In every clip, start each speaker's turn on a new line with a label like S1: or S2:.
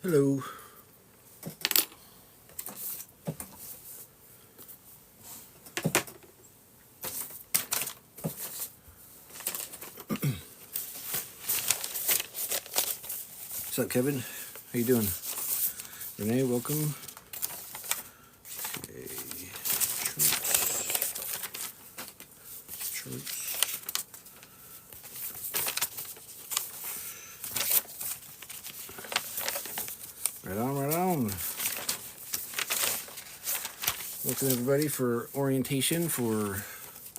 S1: Hello. What's up, Kevin? How you doing? Renee, welcome. Okay. Charts. Right on, right on. Welcome everybody for orientation for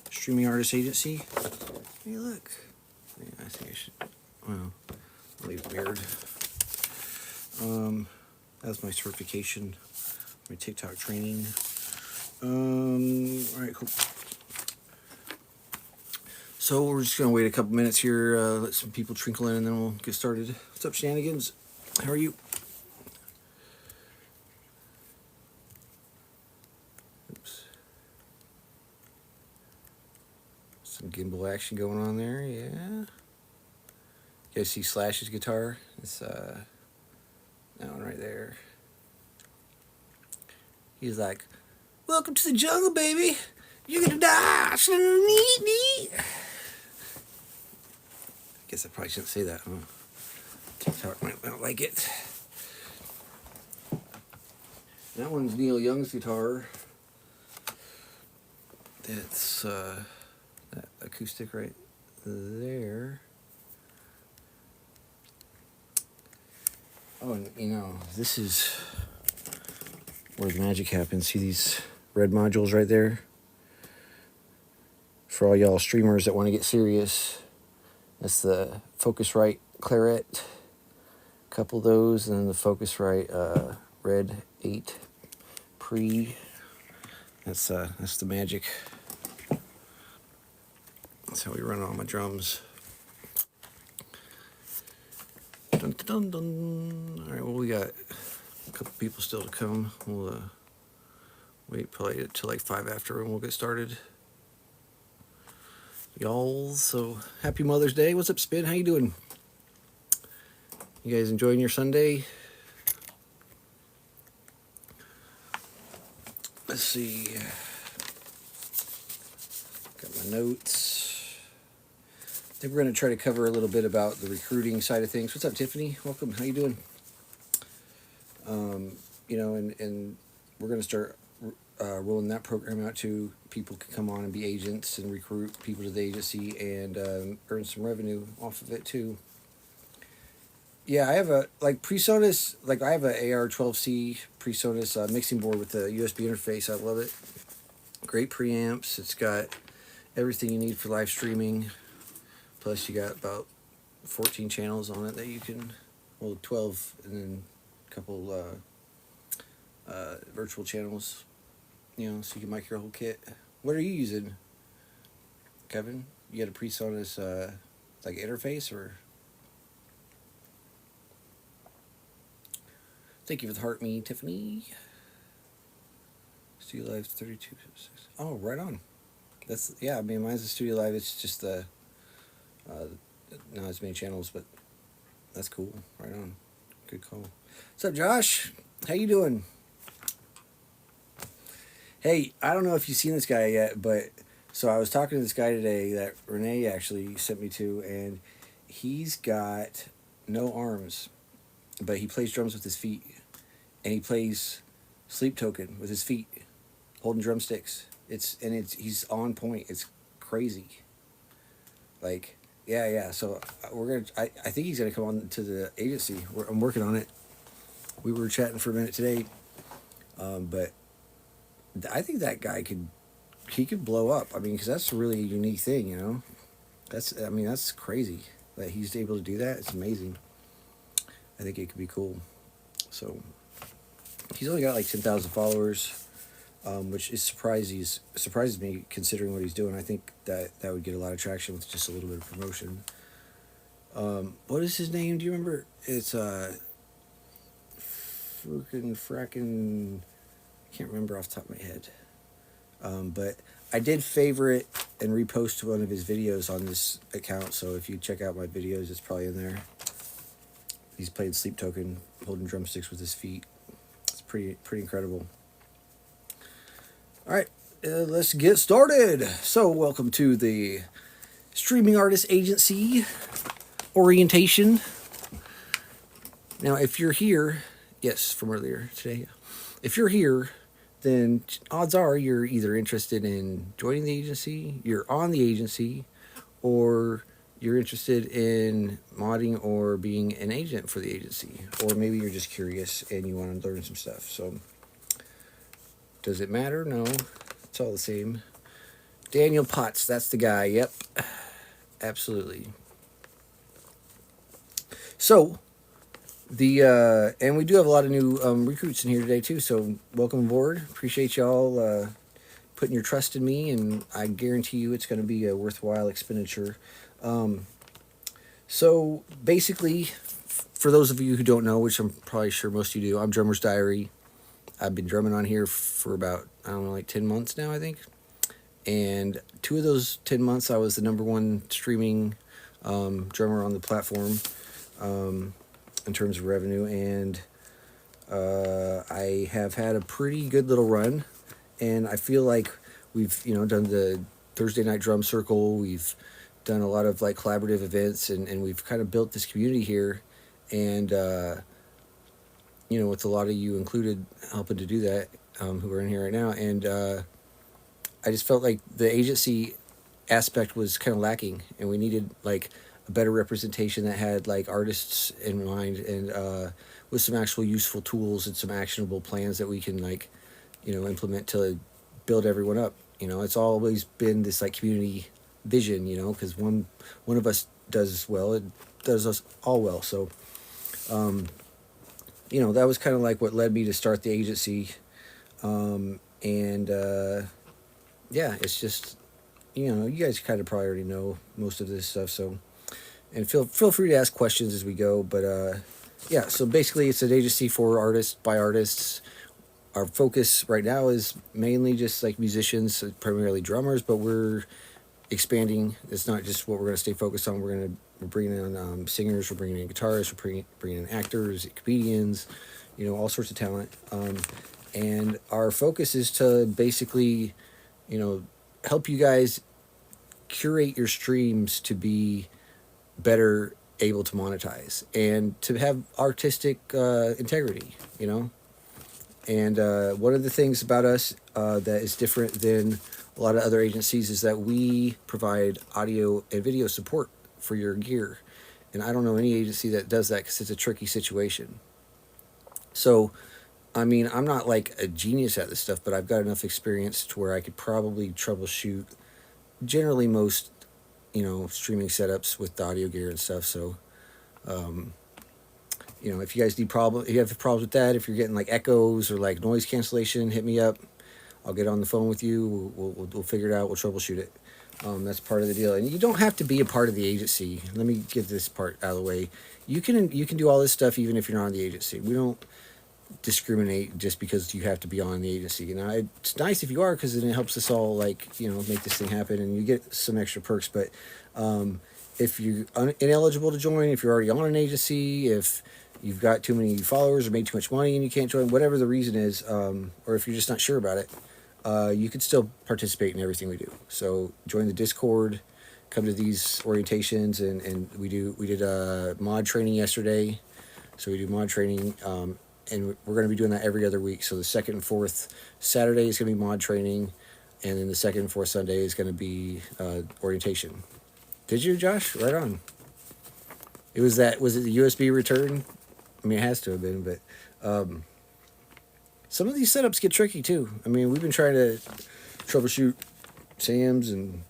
S1: Streaming Artist Agency. Hey, look. Yeah, I think I should. Well, I'll leave it mirrored. That's my certification, my TikTok training. All right, cool. So we're just gonna wait a couple minutes here, let some people trickle in, and then we'll get started. What's up, Shenanigans? How are you? Oops. Some gimbal action going on there, yeah. You guys see Slash's guitar? It's that one right there. He's like, "Welcome to the jungle, baby. You're gonna die." I guess I probably shouldn't say that, huh? TikTok might not like it. That one's Neil Young's guitar. That's that acoustic right there. Oh, and this is where the magic happens. See these red modules right there? For all y'all streamers that want to get serious, that's the Focusrite Claret. A couple of those, and then the Focusrite Red 8 Pre. That's the magic. That's how we run all my drums. Dun, dun, dun. All right, well, we got a couple people still to come. We'll wait probably till like 5 after, and we'll get started. Y'all, so happy Mother's Day. What's up, Spin? How you doing? You guys enjoying your Sunday? Let's see. Got my notes. I think we're going to try to cover a little bit about the recruiting side of things. What's up, Tiffany? Welcome. How you doing? And we're going to start rolling that program out too. People can come on and be agents and recruit people to the agency and earn some revenue off of it too. Yeah, I have a PreSonus. I have a AR12C PreSonus mixing board with a USB interface. I love it. Great preamps. It's got everything you need for live streaming. Plus, you got about 14 channels on it that you can, 12, and then a couple virtual channels, so you can mic your whole kit. What are you using, Kevin? You got a PreSonus interface, or? Thank you for the heart, me, Tiffany. Studio Live 32. Oh, right on. Mine's a Studio Live. It's just not as many channels, but that's cool. Right on. Good call. What's up, Josh? How you doing? Hey, I don't know if you've seen this guy yet, but so I was talking to this guy today that Renee actually sent me to, and he's got no arms, but he plays drums with his feet, and he plays Sleep Token with his feet, holding drumsticks. He's on point. It's crazy. Yeah. So I think he's gonna come on to the agency. I'm working on it. We were chatting for a minute today, but I think that guy could blow up. I mean, because that's a really unique thing, That's crazy that he's able to do that. It's amazing. I think it could be cool. So he's only got 10,000 followers, which surprises me considering what he's doing. I think that would get a lot of traction with just a little bit of promotion. What is his name? Do you remember? It's frackin' I can't remember off the top of my head. But I did favorite and repost one of his videos on this account, so if you check out my videos, it's probably in there. He's played Sleep Token, holding drumsticks with his feet. It's pretty incredible. All right, let's get started. So, welcome to the Streaming Artist Agency orientation. Now, if you're here, yes, from earlier today, if you're here, then odds are you're either interested in joining the agency, you're on the agency, or you're interested in modding or being an agent for the agency. Or maybe you're just curious and you want to learn some stuff. So, does it matter? No, it's all the same. Daniel Potts, that's the guy. Yep, absolutely. So, and we do have a lot of new recruits in here today too. So welcome aboard. Appreciate y'all putting your trust in me, and I guarantee you it's going to be a worthwhile expenditure. So basically, for those of you who don't know, which I'm probably sure most of you do, I'm Drummer's Diary. I've been drumming on here for about, I don't know, like 10 months now, I think. And 2 of those 10 months, I was the #1 streaming drummer on the platform. In terms of revenue, and I have had a pretty good little run, and I feel like we've done the Thursday night drum circle, we've done a lot of like collaborative events, and we've kind of built this community here, and with a lot of you included helping to do that, who are in here right now, and I just felt like the agency aspect was kind of lacking, and we needed like a better representation that had like artists in mind, and with some actual useful tools and some actionable plans that we can like implement to build everyone up. It's always been this like community vision, because one of us does well, it does us all well. So that was kind of like what led me to start the agency, and yeah, it's just you guys kind of probably already know most of this stuff, so. And feel free to ask questions as we go. But yeah, so basically it's an agency for artists, by artists. Our focus right now is mainly just like musicians, primarily drummers, but we're expanding. It's not just what we're going to stay focused on. We're bringing in singers, we're bringing in guitarists, we're bringing in actors, comedians, all sorts of talent. And our focus is to basically, help you guys curate your streams to be better able to monetize and to have artistic integrity, And one of the things about us that is different than a lot of other agencies is that we provide audio and video support for your gear. And I don't know any agency that does that because it's a tricky situation. So, I mean, I'm not like a genius at this stuff, but I've got enough experience to where I could probably troubleshoot generally most streaming setups with the audio gear and stuff. So, if you guys if you have problems with that, if you're getting like echoes or like noise cancellation, hit me up. I'll get on the phone with you. We'll figure it out. We'll troubleshoot it. That's part of the deal. And you don't have to be a part of the agency. Let me get this part out of the way. You can do all this stuff even if you're not on the agency. We don't discriminate just because you have to be on the agency. It's nice if you are, because then it helps us all make this thing happen, and you get some extra perks. But if you're ineligible to join, if you're already on an agency, if you've got too many followers or made too much money and you can't join, whatever the reason is, or if you're just not sure about it, you can still participate in everything we do. So join the Discord, come to these orientations, and we did a mod training yesterday. So we do mod training, and we're going to be doing that every other week. So the 2nd and 4th Saturday is going to be mod training, and then the 2nd and 4th Sunday is going to be orientation. Did you, Josh? Right on. Was it the USB return? I mean, it has to have been, but some of these setups get tricky too. I mean, we've been trying to troubleshoot Sam's and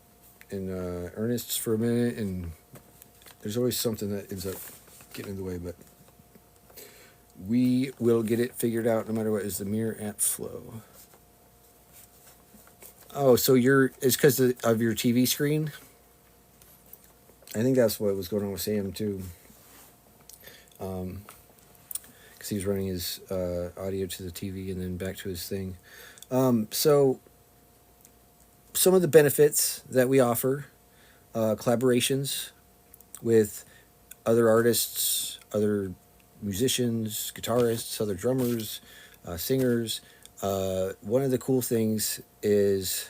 S1: Ernest's for a minute, and there's always something that ends up getting in the way, but we will get it figured out no matter what. Is the mirror at flow? Oh, so it's because of your TV screen? I think that's what was going on with Sam too. Because he was running his audio to the TV and then back to his thing. So some of the benefits that we offer, collaborations with other artists, other musicians, guitarists, other drummers, singers. One of the cool things is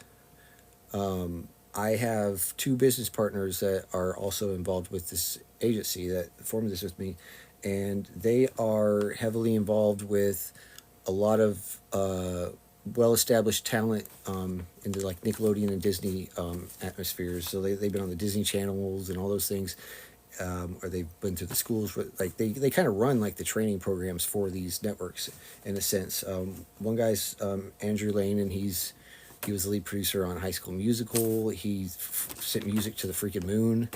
S1: I have two business partners that are also involved with this agency that formed this with me, and they are heavily involved with a lot of well-established talent in the like Nickelodeon and Disney atmospheres. So they've been on the Disney channels and all those things, or they've been to the schools. Like they kind of run like the training programs for these networks in a sense. One guy's Andrew Lane, and he was the lead producer on High School Musical. He sent music to the freaking moon.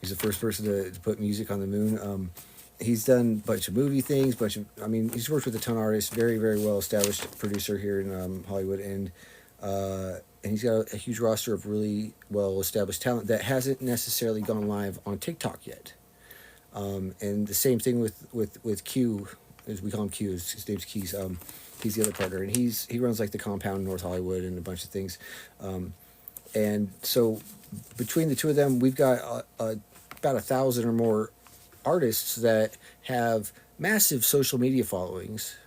S1: He's the first person to put music on the moon. He's done a bunch of movie things, he's worked with a ton of artists, very, very well established producer here in Hollywood, and he's got a huge roster of really well established talent that hasn't necessarily gone live on TikTok yet. And the same thing with Q, as we call him Q, his name's Keys. He's the other partner, and he runs like the Compound in North Hollywood and a bunch of things. And so between the two of them, we've got about 1,000 or more artists that have massive social media followings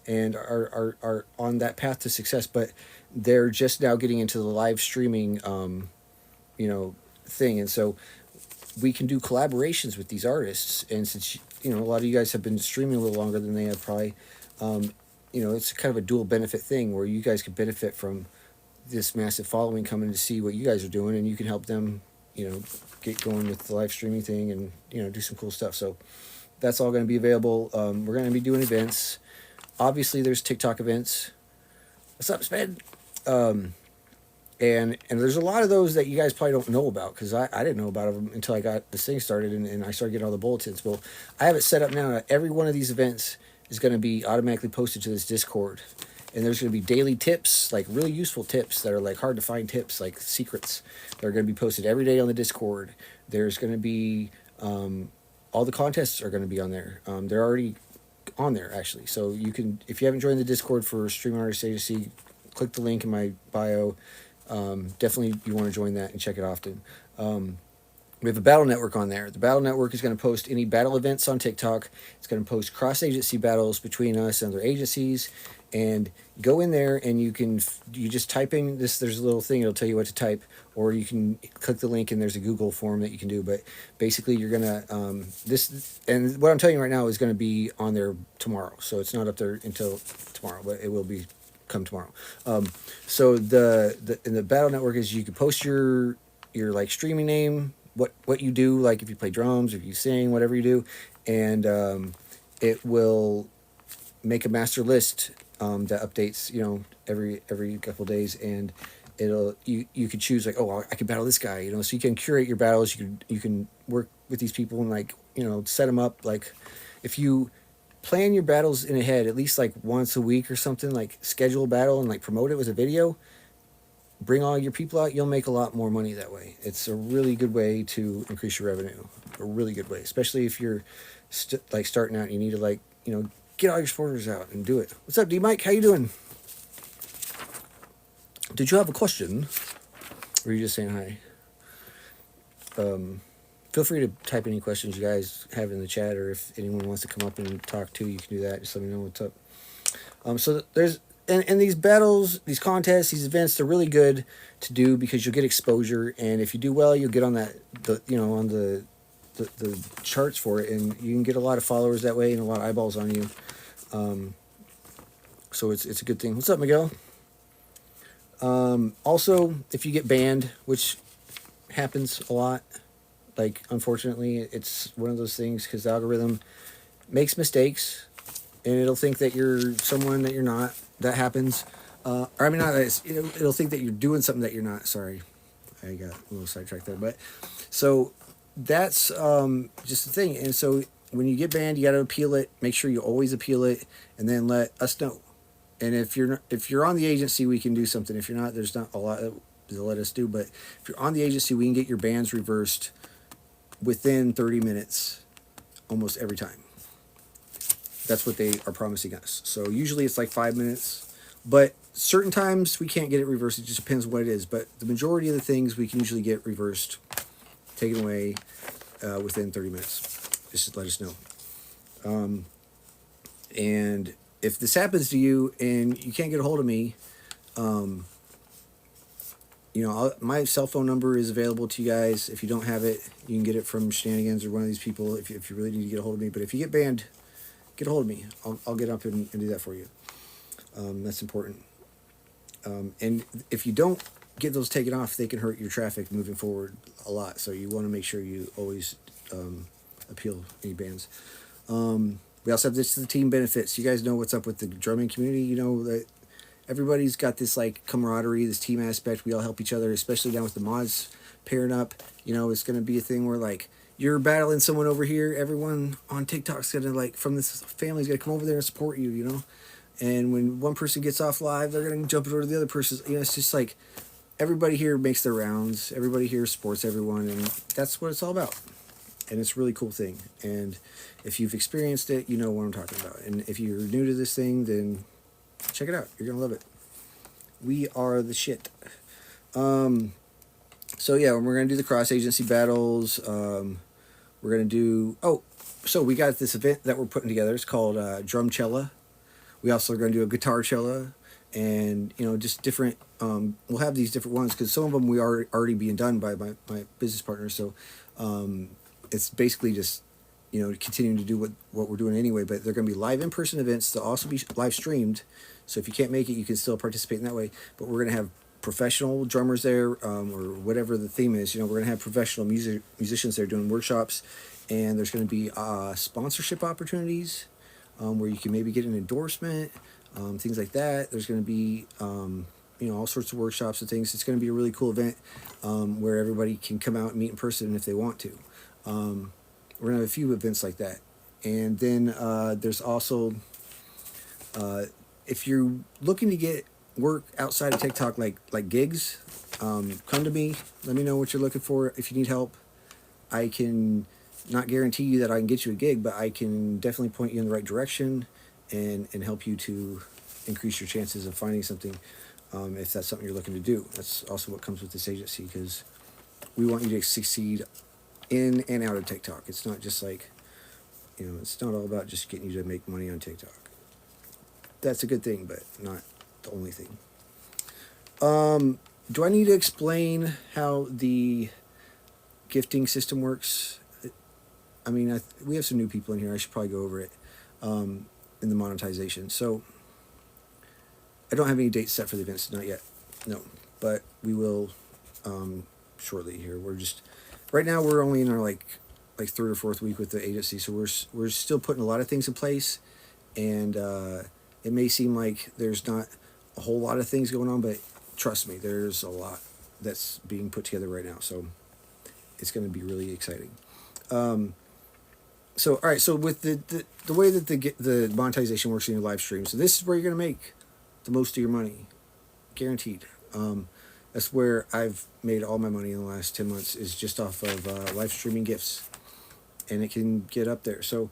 S1: and are on that path to success, but they're just now getting into the live streaming thing. And so we can do collaborations with these artists, and since a lot of you guys have been streaming a little longer than they have probably, it's kind of a dual benefit thing where you guys could benefit from this massive following coming to see what you guys are doing, and you can help them get going with the live streaming thing and do some cool stuff. So that's all going to be available. We're going to be doing events. Obviously there's TikTok events. What's up, Sped? And there's a lot of those that you guys probably don't know about, because I didn't know about them until I got this thing started and I started getting all the bulletins. Well, I have it set up now that every one of these events is going to be automatically posted to this Discord. And there's going to be daily tips, like really useful tips that are like hard to find tips, like secrets that are going to be posted every day on the Discord. There's going to be all the contests are going to be on there. They're already on there actually. So you can, if you haven't joined the Discord for Stream Artist Agency, click the link in my bio. Definitely you want to join that and check it often. We have a battle network on there. The battle network is going to post any battle events on TikTok. It's going to post cross-agency battles between us and other agencies. And go in there and you just type in this. There's a little thing, it'll tell you what to type, or you can click the link and there's a Google form that you can do. But basically you're going to, and what I'm telling you right now is going to be on there tomorrow. So it's not up there until tomorrow, but it will be come tomorrow. So in the battle network is you can post your like streaming name, what you do, like if you play drums, if you sing, whatever you do, and it will make a master list that updates every couple of days, and you could choose like, oh, I could battle this guy, so you can curate your battles. You can work with these people and like set them up. Like if you plan your battles in ahead at least like once a week or something, like schedule a battle and like promote it with a video, bring all your people out, you'll make a lot more money that way. It's a really good way to increase your revenue, a really good way, especially if you're starting out and you need to get all your supporters out and do it. What's up, D-Mike? How you doing? Did you have a question? Or are you just saying hi? Feel free to type any questions you guys have in the chat, or if anyone wants to come up and talk too, you can do that. Just let me know what's up. So there's and these battles, these contests, these events, they're really good to do because you'll get exposure, and if you do well, you'll get on on the charts for it, and you can get a lot of followers that way and a lot of eyeballs on you. So it's a good thing. What's up, Miguel? Also, if you get banned, which happens a lot, like unfortunately, it's one of those things because the algorithm makes mistakes, and it'll think that you're someone that you're not. That happens. Or I mean, not it'll think that you're doing something that you're not. Sorry, I got a little sidetracked there, but so that's just the thing. And so when you get banned, you got to appeal it. Make sure you always appeal it, and then let us know. And if you're on the agency, we can do something. If you're not, there's not a lot to let us do. But if you're on the agency, we can get your bans reversed within 30 minutes, almost every time. That's what they are promising us. So usually it's like 5 minutes, but certain times we can't get it reversed. It just depends what it is. But the majority of the things we can usually get reversed, taken away within 30 minutes. Just let us know. And if this happens to you and you can't get a hold of me, um, my cell phone number is available to you guys. If you don't have it, you can get it from Shenanigans or one of these people if you really need to get a hold of me. But if you get banned, get a hold of me. I'll get up and do that for you. That's important. And if you don't get those taken off, they can hurt your traffic moving forward a lot. So you want to make sure you always appeal any bans. We also have this the team benefits. You guys know what's up with the drumming community. You know that everybody's got this like camaraderie, this team aspect. We all help each other, especially down with the mods pairing up. It's going to be a thing where like you're battling someone over here. Everyone on TikTok's going to like from this family's going to come over there and support you. And when one person gets off live, they're going to jump over to the other person. It's just like everybody here makes their rounds. Everybody here supports everyone, and that's what it's all about. And it's a really cool thing. And if you've experienced it, you know what I'm talking about. And if you're new to this thing, then check it out. You're going to love it. We are the shit. So yeah, we're going to do the cross-agency battles. We're going to do... so we got this event that we're putting together. It's called Drumcella. We also are going to do a Guitarcella. And, just different... we'll have these different ones because some of them we are already being done by my business partners. So it's basically just... continuing to do what we're doing anyway, but they're going to be live in-person events. They'll also be live streamed, so if you can't make it, you can still participate in that way. But we're going to have professional drummers there, or whatever the theme is. We're going to have professional musicians there doing workshops, and there's going to be sponsorship opportunities where you can maybe get an endorsement, things like that. There's going to be all sorts of workshops and things. It's going to be a really cool event where everybody can come out and meet in person if they want to. We're going to have a few events like that. And then there's also, if you're looking to get work outside of TikTok, like gigs, come to me. Let me know what you're looking for. If you need help, I can not guarantee you that I can get you a gig, but I can definitely point you in the right direction and help you to increase your chances of finding something if that's something you're looking to do. That's also what comes with this agency, because we want you to succeed in and out of TikTok. It's not just like, it's not all about just getting you to make money on TikTok. That's a good thing, but not the only thing. Do I need to explain how the gifting system works? We have some new people in here. I should probably go over it in the monetization. So I don't have any dates set for the events, not yet. No, but we will shortly here. Right now we're only in our like third or fourth week with the agency, so we're still putting a lot of things in place, and it may seem like there's not a whole lot of things going on, but trust me, there's a lot that's being put together right now, so it's going to be really exciting. So all right, so with the way that the monetization works in your live stream, so this is where you're going to make the most of your money, guaranteed. That's where I've made all my money in the last 10 months, is just off of live streaming gifts. And it can get up there. So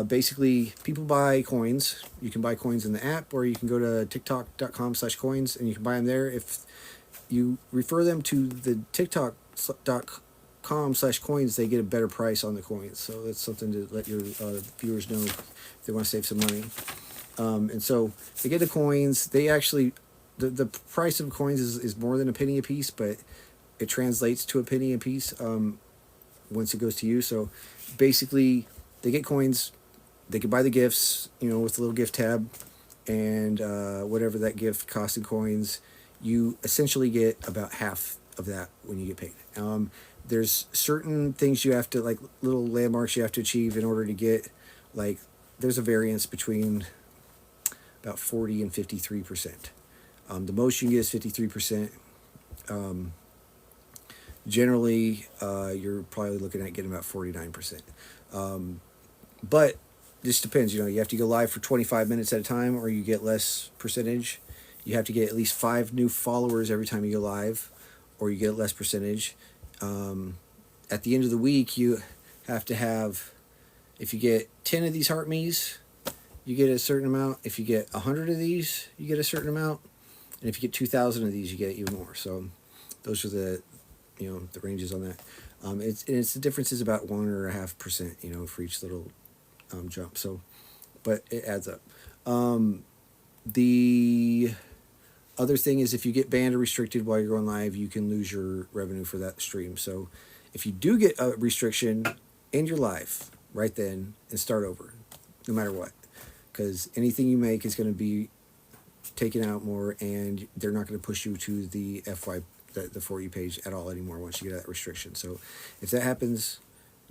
S1: basically, people buy coins. You can buy coins in the app, or you can go to tiktok.com/coins, and you can buy them there. If you refer them to the tiktok.com/coins, they get a better price on the coins. So that's something to let your viewers know if they want to save some money. And so they get the coins. They actually... The price of coins is more than a penny a piece, but it translates to a penny a piece once it goes to you. So basically, they get coins, they can buy the gifts, with the little gift tab, and whatever that gift costs in coins, you essentially get about half of that when you get paid. There's certain things you have to, like little landmarks you have to achieve in order to get, like, there's a variance between about 40 and 53%. The most you can get is 53%. Generally, you're probably looking at getting about 49%. But this depends. You have to go live for 25 minutes at a time, or you get less percentage. You have to get at least 5 new followers every time you go live, or you get less percentage. At the end of the week, you have to have, if you get 10 of these heart me's, you get a certain amount. If you get 100 of these, you get a certain amount. And if you get 2,000 of these, you get even more. So those are the ranges on that. It's the difference is about 1.5%, for each little jump. So, but it adds up. The other thing is if you get banned or restricted while you're going live, you can lose your revenue for that stream. So if you do get a restriction, end your live right then and start over, no matter what, because anything you make is going to be taken out more, and they're not going to push you to the FY, the For You page at all anymore once you get that restriction. So if that happens,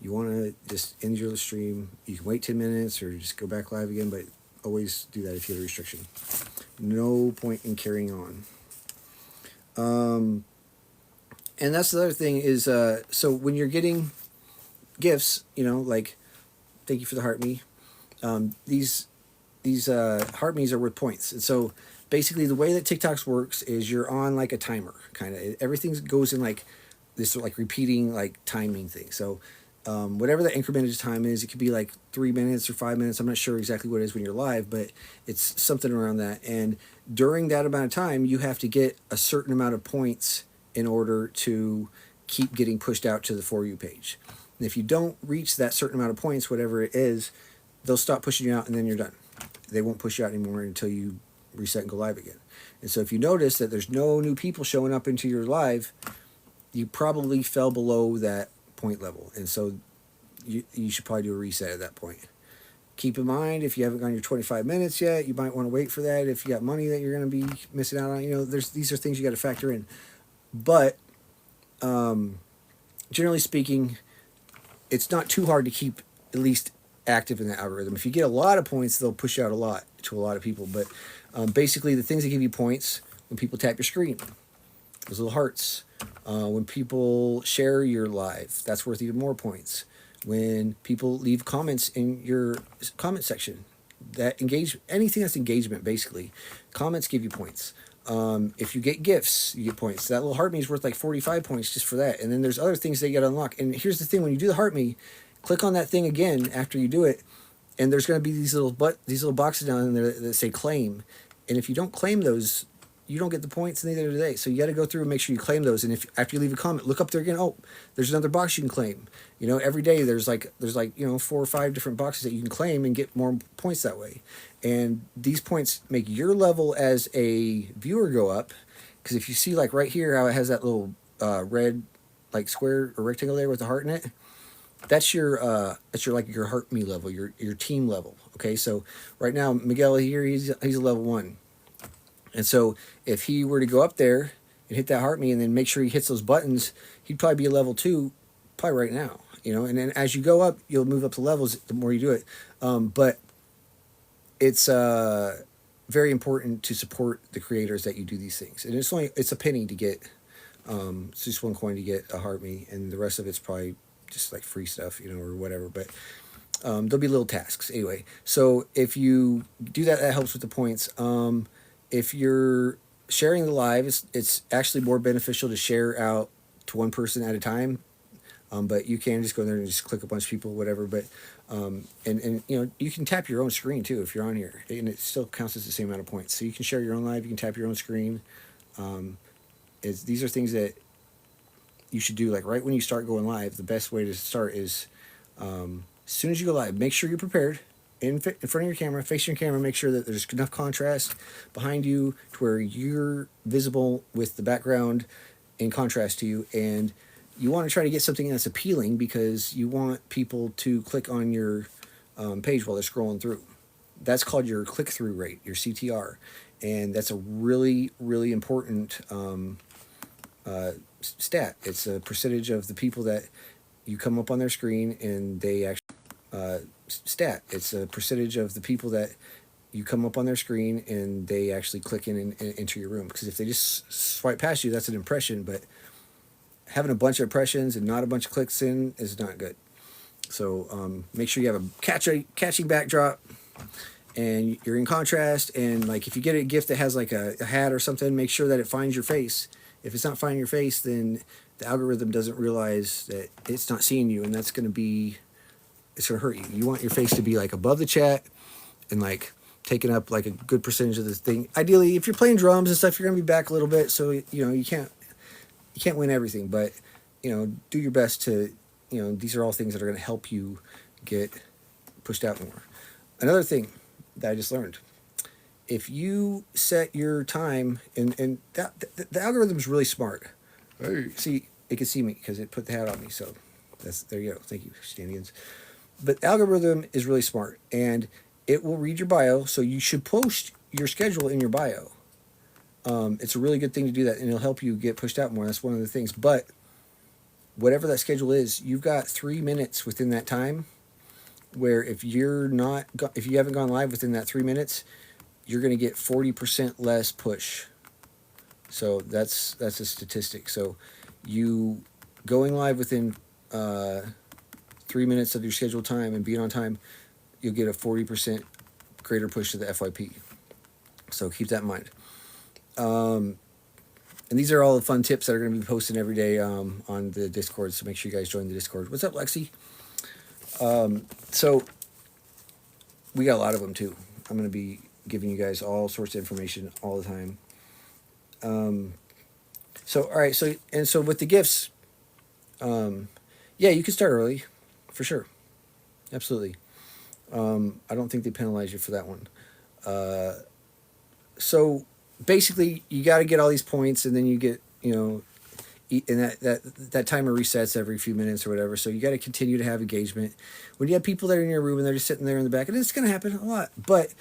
S1: you want to just end your stream. You can wait 10 minutes or just go back live again, but always do that if you get a restriction. No point in carrying on. And that's the other thing is, so when you're getting gifts, like, thank you for the heart me. These heart me's are worth points. And so basically the way that TikToks works is you're on like a timer, kind of. Everything goes in like this like repeating like timing thing. So whatever the incremented time is, it could be like 3 minutes or 5 minutes. I'm not sure exactly what it is when you're live, but it's something around that. And during that amount of time, you have to get a certain amount of points in order to keep getting pushed out to the For You page. And if you don't reach that certain amount of points, whatever it is, they'll stop pushing you out and then you're done. They won't push you out anymore until you reset and go live again. And so if you notice that there's no new people showing up into your live, you probably fell below that point level. And so you should probably do a reset at that point. Keep in mind, if you haven't gone your 25 minutes yet, you might want to wait for that. If you got money that you're going to be missing out on, these are things you got to factor in. But generally speaking, it's not too hard to keep at least active in the algorithm. If you get a lot of points, they'll push out a lot to a lot of people. But basically, the things that give you points, when people tap your screen, those little hearts. When people share your live, that's worth even more points. When people leave comments in your comment section, that anything that's engagement, basically, comments give you points. If you get gifts, you get points. That little heart me is worth like 45 points just for that. And then there's other things that you got to unlock. And here's the thing: when you do the heart me, click on that thing again after you do it, and there's going to be these little boxes down there that say claim. And if you don't claim those, you don't get the points, neither do they. So you got to go through and make sure you claim those. And if after you leave a comment, look up there again. Oh, there's another box you can claim. Every day there's like 4 or 5 different boxes that you can claim and get more points that way. And these points make your level as a viewer go up. Because if you see like right here how it has that little red like square or rectangle there with the heart in it, that's your heart me level, your team level. Okay, so right now Miguel here, he's a level 1. And so if he were to go up there and hit that heart me and then make sure he hits those buttons, he'd probably be a level 2 probably right now, and then as you go up, you'll move up the levels the more you do it. But it's very important to support the creators that you do these things. And it's a penny to get, it's just 1 coin to get a heart me, and the rest of it's probably just like free stuff, or whatever. But there'll be little tasks anyway. So if you do that, that helps with the points. If you're sharing the live, it's actually more beneficial to share out to one person at a time. But you can just go in there and just click a bunch of people, whatever. But and you can tap your own screen too if you're on here, and it still counts as the same amount of points. So you can share your own live, you can tap your own screen. These are things that you should do like right when you start going live. The best way to start is as soon as you go live, make sure you're prepared. In front of your camera, facing your camera, make sure that there's enough contrast behind you to where you're visible with the background in contrast to you. And you want to try to get something that's appealing because you want people to click on your page while they're scrolling through. That's called your click-through rate, your CTR. And that's a really, really important stat. It's a percentage of the people that you come up on their screen and they actually... It's a percentage of the people that you come up on their screen and they actually click in and enter your room. Because if they just swipe past you, that's an impression. But having a bunch of impressions and not a bunch of clicks in is not good. So make sure you have a catchy backdrop and you're in contrast. And like if you get a gift that has like a hat or something, make sure that it finds your face. If it's not finding your face, then the algorithm doesn't realize that it's not seeing you, and that's going to hurt you. You want your face to be like above the chat and like taking up like a good percentage of the thing. Ideally, if you're playing drums and stuff, you're gonna be back a little bit, so you can't win everything, but do your best to these are all things that are gonna help you get pushed out more. Another thing that I just learned: if you set your time, and the algorithm is really smart. Hey, see, it can see me because it put the hat on me. So there you go. Thank you, Stanians. But the algorithm is really smart, and it will read your bio. So you should post your schedule in your bio. It's a really good thing to do that, and it'll help you get pushed out more. That's one of the things. But whatever that schedule is, you've got 3 minutes within that time. Where if if you haven't gone live within that 3 minutes, you're going to get 40% less push. So that's a statistic. So you going live within 3 minutes of your scheduled time and being on time, you'll get a 40% greater push to the FYP. So keep that in mind. And these are all the fun tips that are going to be posted every day on the Discord. So make sure you guys join the Discord. What's up, Lexi? So we got a lot of them too. I'm going to be giving you guys all sorts of information all the time. So all right. So with the gifts, yeah, you can start early, for sure. Absolutely. I don't think they penalize you for that one. So basically, you got to get all these points, and then you get, and that timer resets every few minutes or whatever. So you got to continue to have engagement. When you have people that are in your room and they're just sitting there in the back, and it's going to happen a lot. But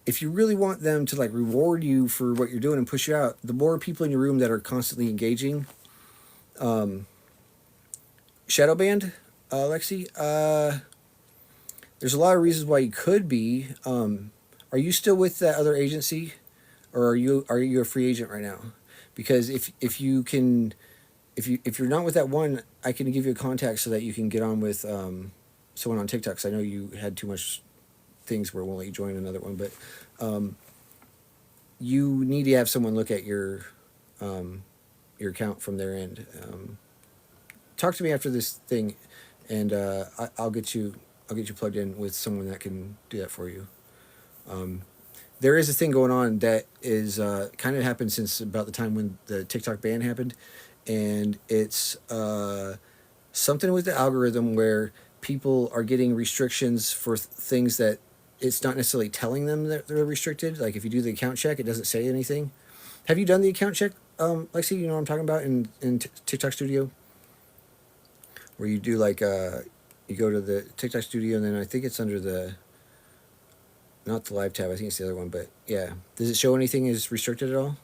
S1: if you really want them to like reward you for what you're doing and push you out, the more people in your room that are constantly engaging, shadow banned, Lexi. There's a lot of reasons why you could be. Are you still with that other agency, or are you a free agent right now? Because if you're not with that one, I can give you a contact so that you can get on with someone on TikTok. Cause I know you had too much things where it won't let you join another one, but you need to have someone look at your account from their end. Talk to me after this thing, and I'll get you plugged in with someone that can do that for you. There is a thing going on that is kind of happened since about the time when the TikTok ban happened, and it's something with the algorithm where people are getting restrictions for things that it's not necessarily telling them that they're restricted. Like if you do the account check, it doesn't say anything. Have you done the account check, Lexi? You know what I'm talking about in TikTok Studio, where you do like you go to the TikTok Studio, and then I think it's under not the live tab. I think it's the other one, but yeah. Does it show anything is restricted at all?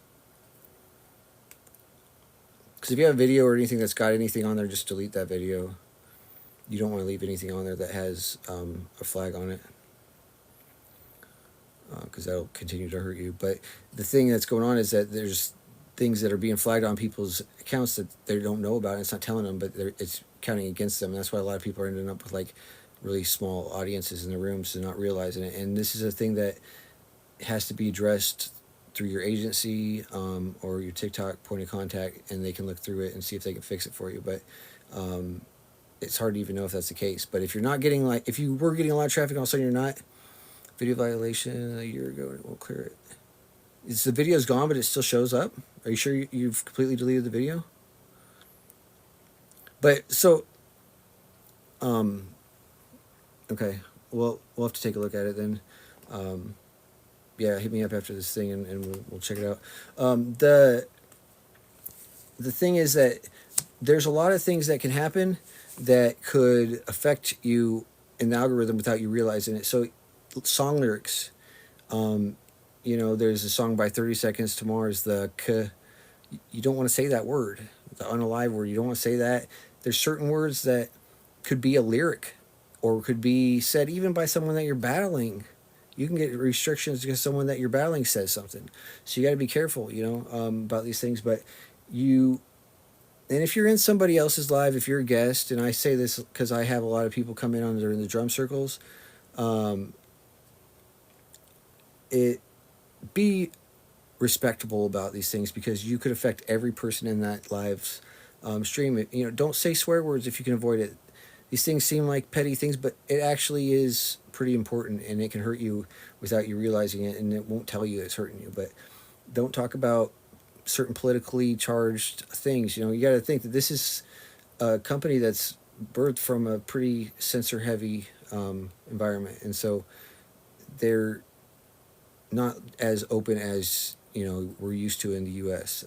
S1: Because if you have a video or anything that's got anything on there, just delete that video. You don't want to leave anything on there that has a flag on it, because that'll continue to hurt you. But the thing that's going on is that there's things that are being flagged on people's accounts that they don't know about, and it's not telling them, but it's counting against them. And that's why a lot of people are ending up with like really small audiences in the rooms and not realizing it. And this is a thing that has to be addressed through your agency or your TikTok point of contact, and they can look through it and see if they can fix it for you. But it's hard to even know if that's the case. But if you're not getting if you were getting a lot of traffic, all of a sudden you're not, video violation a year ago, it won't clear it. The video's gone, but it still shows up. Are you sure you've completely deleted the video? But so, okay, well, we'll have to take a look at it then. Yeah, hit me up after this thing, and we'll check it out. The thing is that there's a lot of things that can happen that could affect you in the algorithm without you realizing it. So, song lyrics. There's a song by 30 Seconds to Mars, the K. You don't want to say that word, the unalive word. You don't want to say that. There's certain words that could be a lyric or could be said even by someone that you're battling. You can get restrictions because someone that you're battling says something. So you got to be careful, about these things. But and if you're in somebody else's live, if you're a guest, and I say this because I have a lot of people come in during the drum circles, be respectable about these things, because you could affect every person in that live stream. Don't say swear words if you can avoid it. These things seem like petty things, but it actually is pretty important, and it can hurt you without you realizing it, and it won't tell you it's hurting you. But don't talk about certain politically charged things. You got to think that this is a company that's birthed from a pretty censor-heavy environment, and so they're not as open as we're used to in the U.S.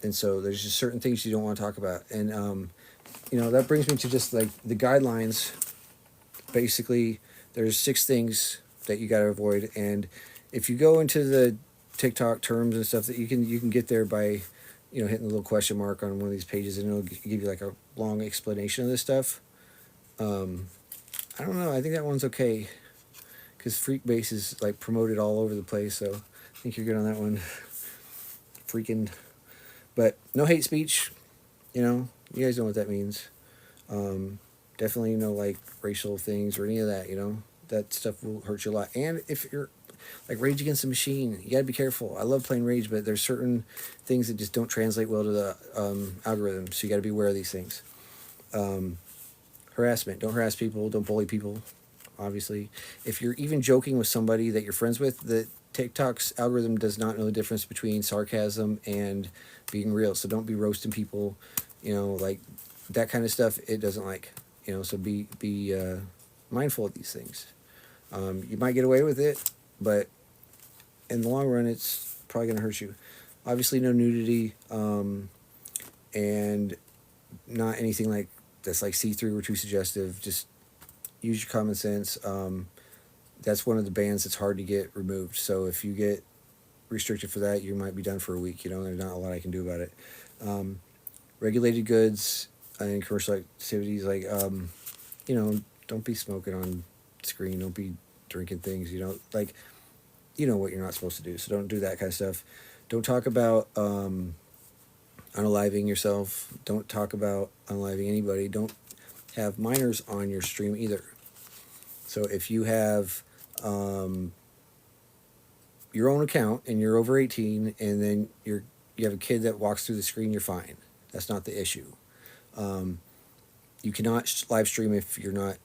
S1: And so there's just certain things you don't want to talk about, and that brings me to just like the guidelines. Basically, there's 6 things that you got to avoid, and if you go into the TikTok terms and stuff, that you can get there by hitting the little question mark on one of these pages, and it'll give you like a long explanation of this stuff. um, I don't know, I think that one's okay because freak base is like promoted all over the place, so I think you're good on that one. Freaking. But no hate speech, you guys know what that means. Definitely no like racial things or any of that. That stuff will hurt you a lot. And if you're like Rage Against the Machine, you gotta be careful. I love playing Rage, but there's certain things that just don't translate well to the algorithm, so you gotta be aware of these things. Harassment, don't harass people, don't bully people, obviously. If you're even joking with somebody that you're friends with, the TikTok's algorithm does not know the difference between sarcasm and being real, so don't be roasting people, like that kind of stuff it doesn't like. So be mindful of these things. You might get away with it, but in the long run, it's probably going to hurt you. Obviously, no nudity, and not anything like that's like see-through or too suggestive. Just use your common sense. That's one of the bans that's hard to get removed. So if you get restricted for that, you might be done for a week. There's not a lot I can do about it. Regulated goods and commercial activities, like don't be smoking on screen, don't be drinking things, like what you're not supposed to do, so don't do that kind of stuff. Don't talk about unaliving yourself, don't talk about unaliving anybody, don't have minors on your stream either. So if you have your own account and you're over 18 and then you have a kid that walks through the screen, you're fine. That's not the issue. You cannot live stream if you're not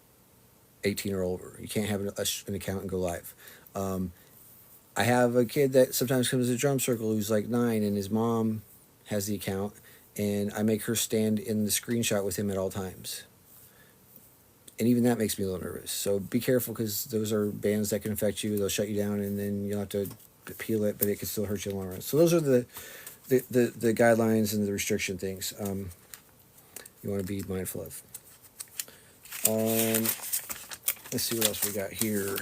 S1: 18 or older. You can't have an account and go live. I have a kid that sometimes comes to the drum circle who's like 9, and his mom has the account, and I make her stand in the screenshot with him at all times. And even that makes me a little nervous. So be careful, because those are bans that can affect you. They'll shut you down, and then you'll have to appeal it, but it can still hurt you in the long run. So those are the guidelines and the restriction things you want to be mindful of. Let's see what else we got here.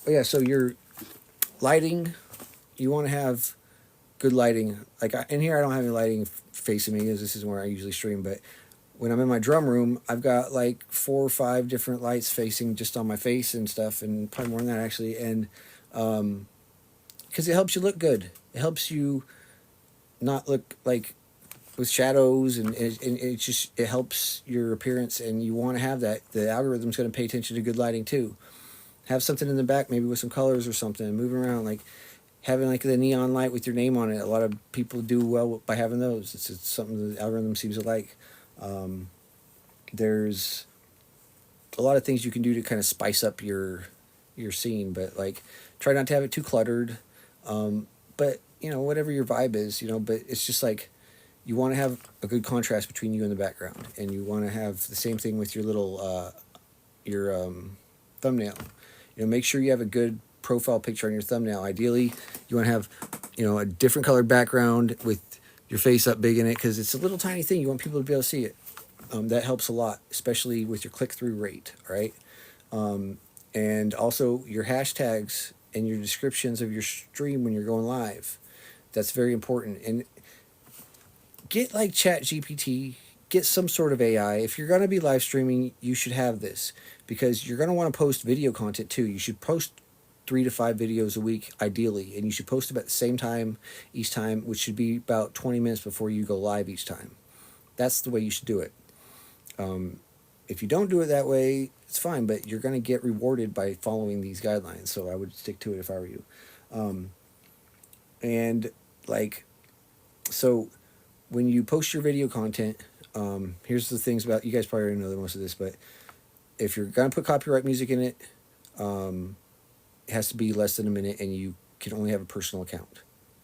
S1: Oh yeah, so your lighting, you want to have good lighting. Like in here, I don't have any lighting facing me, because this is where I usually stream. But when I'm in my drum room, I've got like 4 or 5 different lights facing just on my face and stuff, and probably more than that actually. And because it helps you look good, it helps you not look like with shadows, and it helps your appearance, and you want to have that. The algorithm's going to pay attention to good lighting too. Have something in the back, maybe with some colors or something, moving around, like having like the neon light with your name on it. A lot of people do well by having those. It's something the algorithm seems to like. There's a lot of things you can do to kind of spice up your scene, but like try not to have it too cluttered. But whatever your vibe is, but it's just like you want to have a good contrast between you and the background, and you want to have the same thing with your little thumbnail. Make sure you have a good profile picture on your thumbnail. Ideally, you want to have a different colored background with your face up big in it, because it's a little tiny thing. You want people to be able to see it. That helps a lot, especially with your click-through rate, right? And also your hashtags and your descriptions of your stream when you're going live. That's very important. And get like ChatGPT, get some sort of AI. If you're going to be live streaming, you should have this, because you're going to want to post video content too. You should post 3 to 5 videos a week, ideally, and you should post them at the same time each time, which should be about 20 minutes before you go live each time. That's the way you should do it. If you don't do it that way, it's fine, but you're going to get rewarded by following these guidelines, so I would stick to it if I were you. And like, so when you post your video content, here's the things about, you guys probably already know most of this, but if you're going to put copyright music in it, it has to be less than a minute, and you can only have a personal account.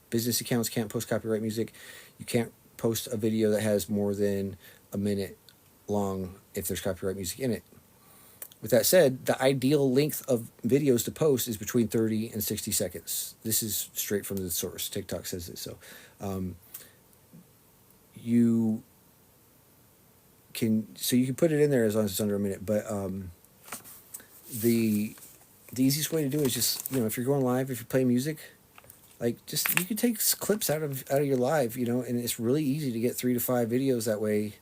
S1: Business accounts can't post copyright music. You can't post a video that has more than a minute long if there's copyright music in it. With that said, the ideal length of videos to post is between 30 and 60 seconds. This is straight from the source. TikTok says this. So you you can put it in there as long as it's under a minute. But the easiest way to do it is just, if you're going live, if you're playing music, like, just, you can take clips out of your live, and it's really easy to get 3 to 5 videos that way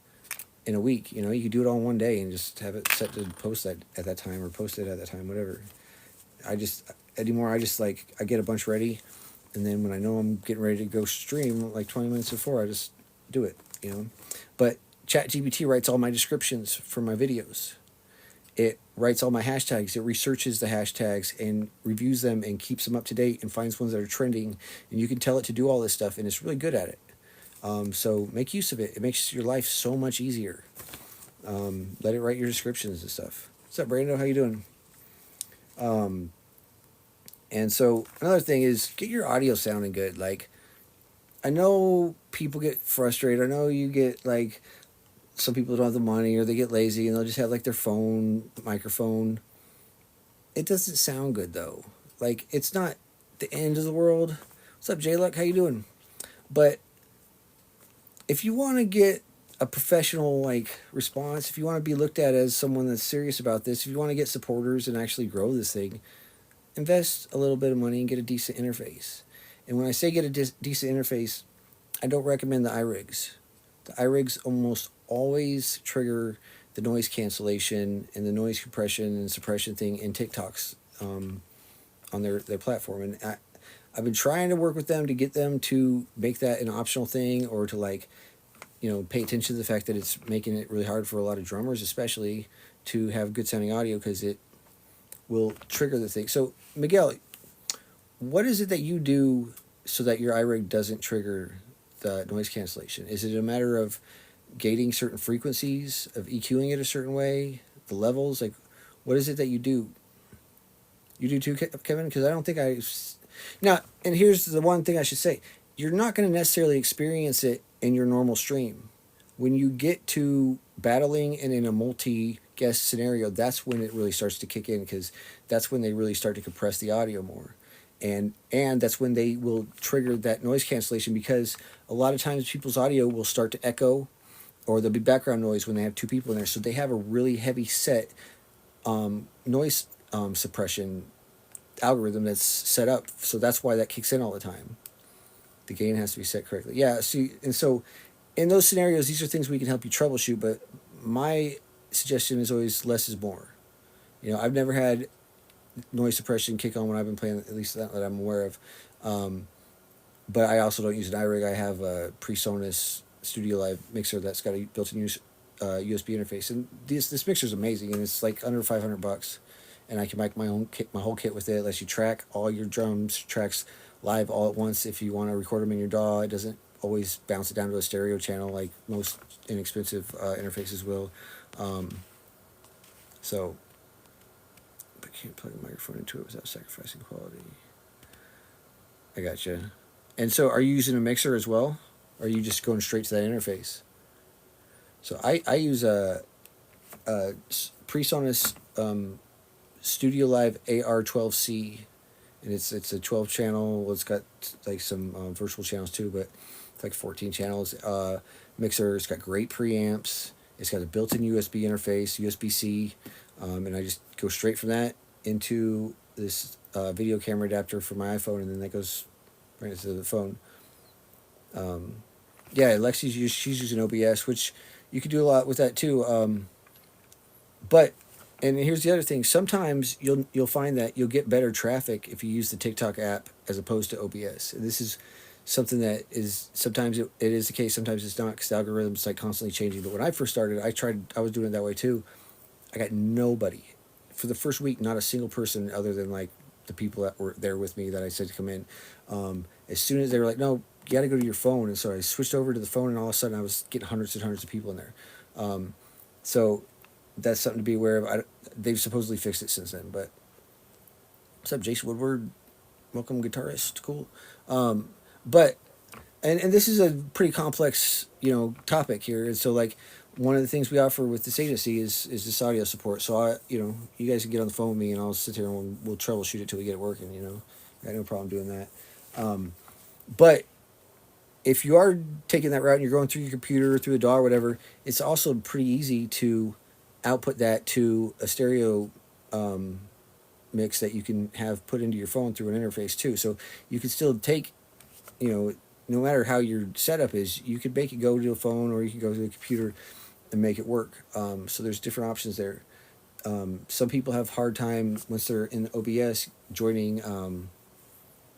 S1: in a week. You can do it all in one day and just have it set to post that at that time, or post it at that time, whatever. I get a bunch ready, and then when I know I'm getting ready to go stream, like 20 minutes before, I just do it, But ChatGPT writes all my descriptions for my videos. It writes all my hashtags. It researches the hashtags and reviews them and keeps them up to date and finds ones that are trending. And you can tell it to do all this stuff, and it's really good at it. So make use of it. It makes your life so much easier. Let it write your descriptions and stuff. What's up, Brando? How you doing? And so another thing is, get your audio sounding good. Like, I know people get frustrated. I know you get, like, some people don't have the money, or they get lazy and they'll just have, like, their phone microphone. It doesn't sound good, though. Like, it's not the end of the world. What's up, J-Luck? How you doing? But if you want to get a professional, like, response, if you want to be looked at as someone that's serious about this, if you want to get supporters and actually grow this thing, invest a little bit of money and get a decent interface. And when I say get a decent interface, I don't recommend the iRigs. The iRigs almost always trigger the noise cancellation and the noise compression and suppression thing in TikToks on their platform. And I've been trying to work with them to get them to make that an optional thing, or to, like, pay attention to the fact that it's making it really hard for a lot of drummers, especially, to have good sounding audio, because it will trigger the thing. So, Miguel, what is it that you do so that your iRig doesn't trigger the noise cancellation? Is it a matter of gating certain frequencies, of EQing it a certain way, the levels? Like, what is it that you do? You do too, Kevin? Because I don't think Now, and here's the one thing I should say. You're not going to necessarily experience it in your normal stream. When you get to battling and in a multi-guest scenario, that's when it really starts to kick in, because that's when they really start to compress the audio more. And that's when they will trigger that noise cancellation, because a lot of times people's audio will start to echo, or there'll be background noise when they have 2 people in there. So they have a really heavy set noise suppression algorithm that's set up. So that's why that kicks in all the time. The gain has to be set correctly. Yeah, see, and so in those scenarios, these are things we can help you troubleshoot, but my suggestion is always less is more. I've never had noise suppression kick on when I've been playing, at least that I'm aware of. But I also don't use an iRig. I have a PreSonus Studio Live mixer that's got a built-in USB interface, and this mixer is amazing, and it's like under $500, and I can make my whole kit with it. It lets you track all your drums tracks live all at once. If you want to record them in your DAW, it doesn't always bounce it down to a stereo channel like most inexpensive interfaces will. So, but can't plug a microphone into it without sacrificing quality. I gotcha. And so, are you using a mixer as well, or are you just going straight to that interface? So I use a PreSonus Studio Live AR12C, and it's a 12 channel. It's got, like, some virtual channels too, but it's like 14 channels. Mixer. It's got great preamps. It's got a built-in USB interface, USB-C, and I just go straight from that into this video camera adapter for my iPhone, and then that goes right into the phone. Yeah, she's using OBS, which you could do a lot with that too. But, and here's the other thing. Sometimes you'll find that you'll get better traffic if you use the TikTok app as opposed to OBS. And this is something that is, sometimes it is the case, sometimes it's not, because the algorithm's, like, constantly changing. But when I first started, I was doing it that way too. I got nobody. For the first week, not a single person other than, like, the people that were there with me that I said to come in. As soon as they were like, no, you got to go to your phone. And so I switched over to the phone, and all of a sudden I was getting hundreds and hundreds of people in there. So that's something to be aware of. They've supposedly fixed it since then. But what's up, Jason Woodward? Welcome, guitarist. Cool. But, and this is a pretty complex, topic here. And so, like, one of the things we offer with this agency is this audio support. So you guys can get on the phone with me and I'll sit there and we'll troubleshoot it till we get it working. I got no problem doing that. But if you are taking that route and you're going through your computer, through a DAW or whatever, it's also pretty easy to output that to a stereo mix that you can have put into your phone through an interface too. So you can still take, no matter how your setup is, you could make it go to a phone or you can go to a computer and make it work. So there's different options there. Some people have hard time once they're in OBS joining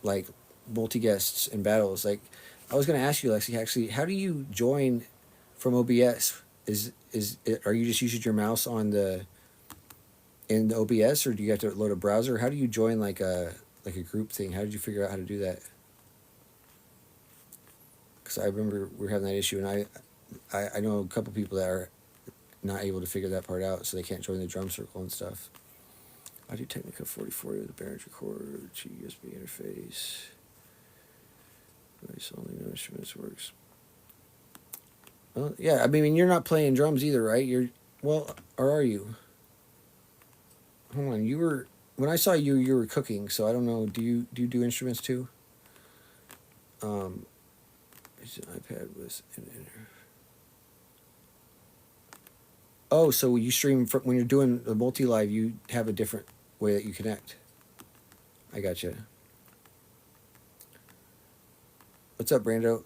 S1: like multi guests and battles. Like I was going to ask you, Lexi, actually, how do you join from OBS? Are you just using your mouse in the OBS, or do you have to load a browser? How do you join like a group thing? How did you figure out how to do that? Because I remember we were having that issue, and I know a couple people that are not able to figure that part out, so they can't join the drum circle and stuff. I do Technica 4040 with the Behringer recorder, USB interface. Nice, only no instruments works. Well, yeah, I mean, you're not playing drums either, right? Or are you? Hold on, when I saw you, you were cooking, so I don't know. Do you do instruments too? It's an iPad with an inter. Oh, so you stream when you're doing the multi-live, you have a different way that you connect. I gotcha. What's up, Brando?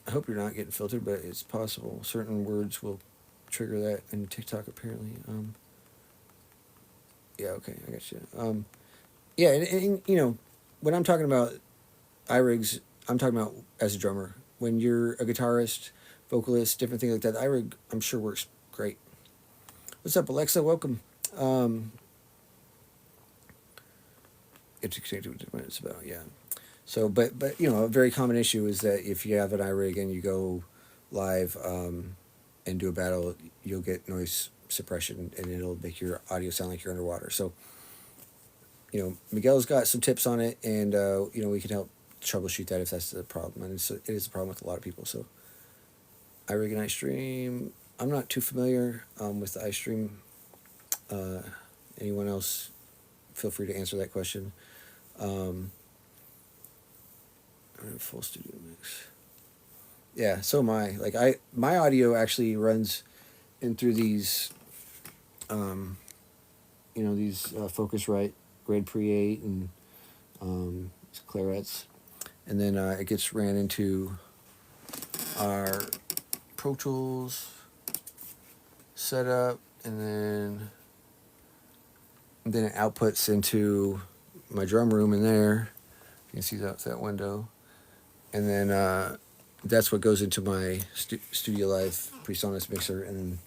S1: I hope you're not getting filtered, but it's possible. Certain words will trigger that in TikTok, apparently. Yeah, okay, I gotcha. Yeah, and when I'm talking about iRigs, I'm talking about as a drummer. When you're a guitarist, vocalist, different things like that, the iRig, I'm sure, works great. What's up, Alexa? Welcome. It's connected with what it's about, yeah. So, but a very common issue is that if you have an iRig and you go live and do a battle, you'll get noise suppression and it'll make your audio sound like you're underwater. So, Miguel's got some tips on it, and we can help troubleshoot that if that's the problem. And it is a problem with a lot of people. So, iRig and iStream. I'm not too familiar with the iStream. Anyone else? Feel free to answer that question. Full studio mix. Yeah, so am I. Like my audio actually runs in through these, these Focusrite Red Pre 8 and clarets, and then it gets ran into our Pro Tools setup, and then it outputs into my drum room in there. You can see that window. And then that's what goes into my Studio Live PreSonus mixer. And then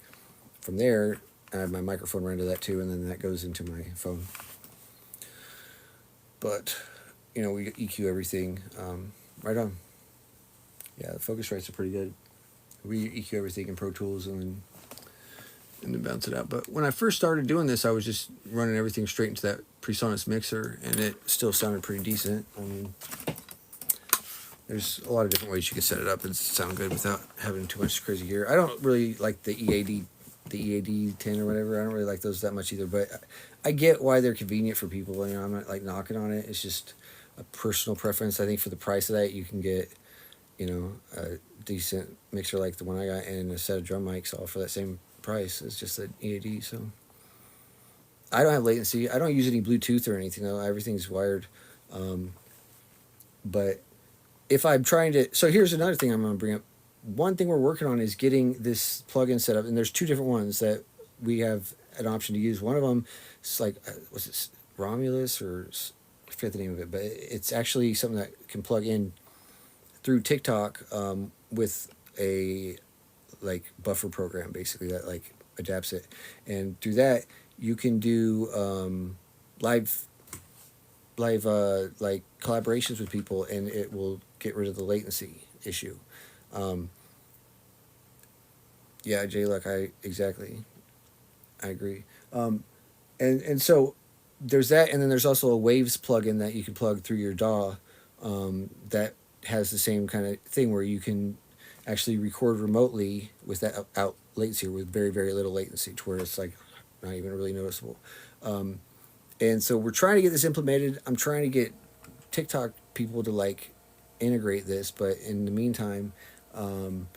S1: from there, I have my microphone run to that too. And then that goes into my phone. But, we EQ everything right on. Yeah, the Focusrites are pretty good. We EQ everything in Pro Tools and then bounce it out. But when I first started doing this, I was just running everything straight into that PreSonus mixer, and it still sounded pretty decent. I mean, there's a lot of different ways you can set it up and sound good without having too much crazy gear. I don't really like the EAD 10 or whatever. I don't really like those that much either, but I get why they're convenient for people. I'm not like knocking on it. It's just a personal preference. I think for the price of that, you can get, a decent mixer like the one I got and a set of drum mics all for that same price. It's just an EAD. So I don't have latency. I don't use any Bluetooth or anything though. Everything's wired. But if I'm trying to, so here's another thing I'm going to bring up. One thing we're working on is getting this plugin set up, and there's two different ones that we have an option to use. One of them is like, was it Romulus or I forget the name of it, but it's actually something that can plug in through TikTok with a like buffer program basically that like adapts it, and through that you can do live like collaborations with people, and it will get rid of the latency issue. Yeah, J-Luck, I agree. And so there's that, and then there's also a Waves plugin that you can plug through your DAW that has the same kind of thing where you can actually record remotely with that out latency, with very very little latency, to where it's like not even really noticeable. Um, and so we're trying to get this implemented. I'm trying to get TikTok people to like integrate this, but in the meantime, um,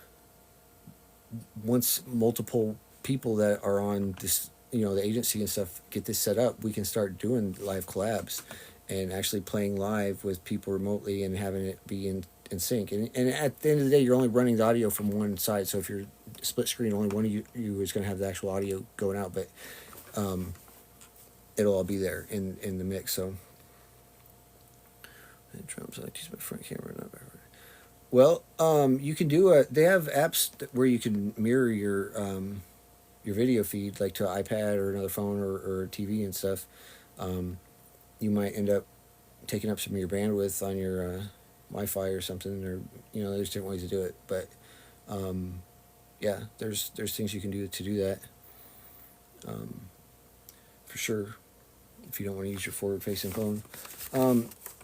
S1: once multiple people that are on this, the agency and stuff get this set up, we can start doing live collabs and actually playing live with people remotely and having it be in sync. And at the end of the day, you're only running the audio from one side. So if you're split screen, only one of you is going to have the actual audio going out, but um, it'll all be there in the mix. So, and Trump's like, use my front camera, not back. Well, you can do they have apps where you can mirror your video feed, like to an iPad or another phone or TV and stuff. You might end up taking up some of your bandwidth on your Wi-Fi or something, or there's different ways to do it. But yeah, there's things you can do to do that, for sure. If you don't want to use your forward-facing phone.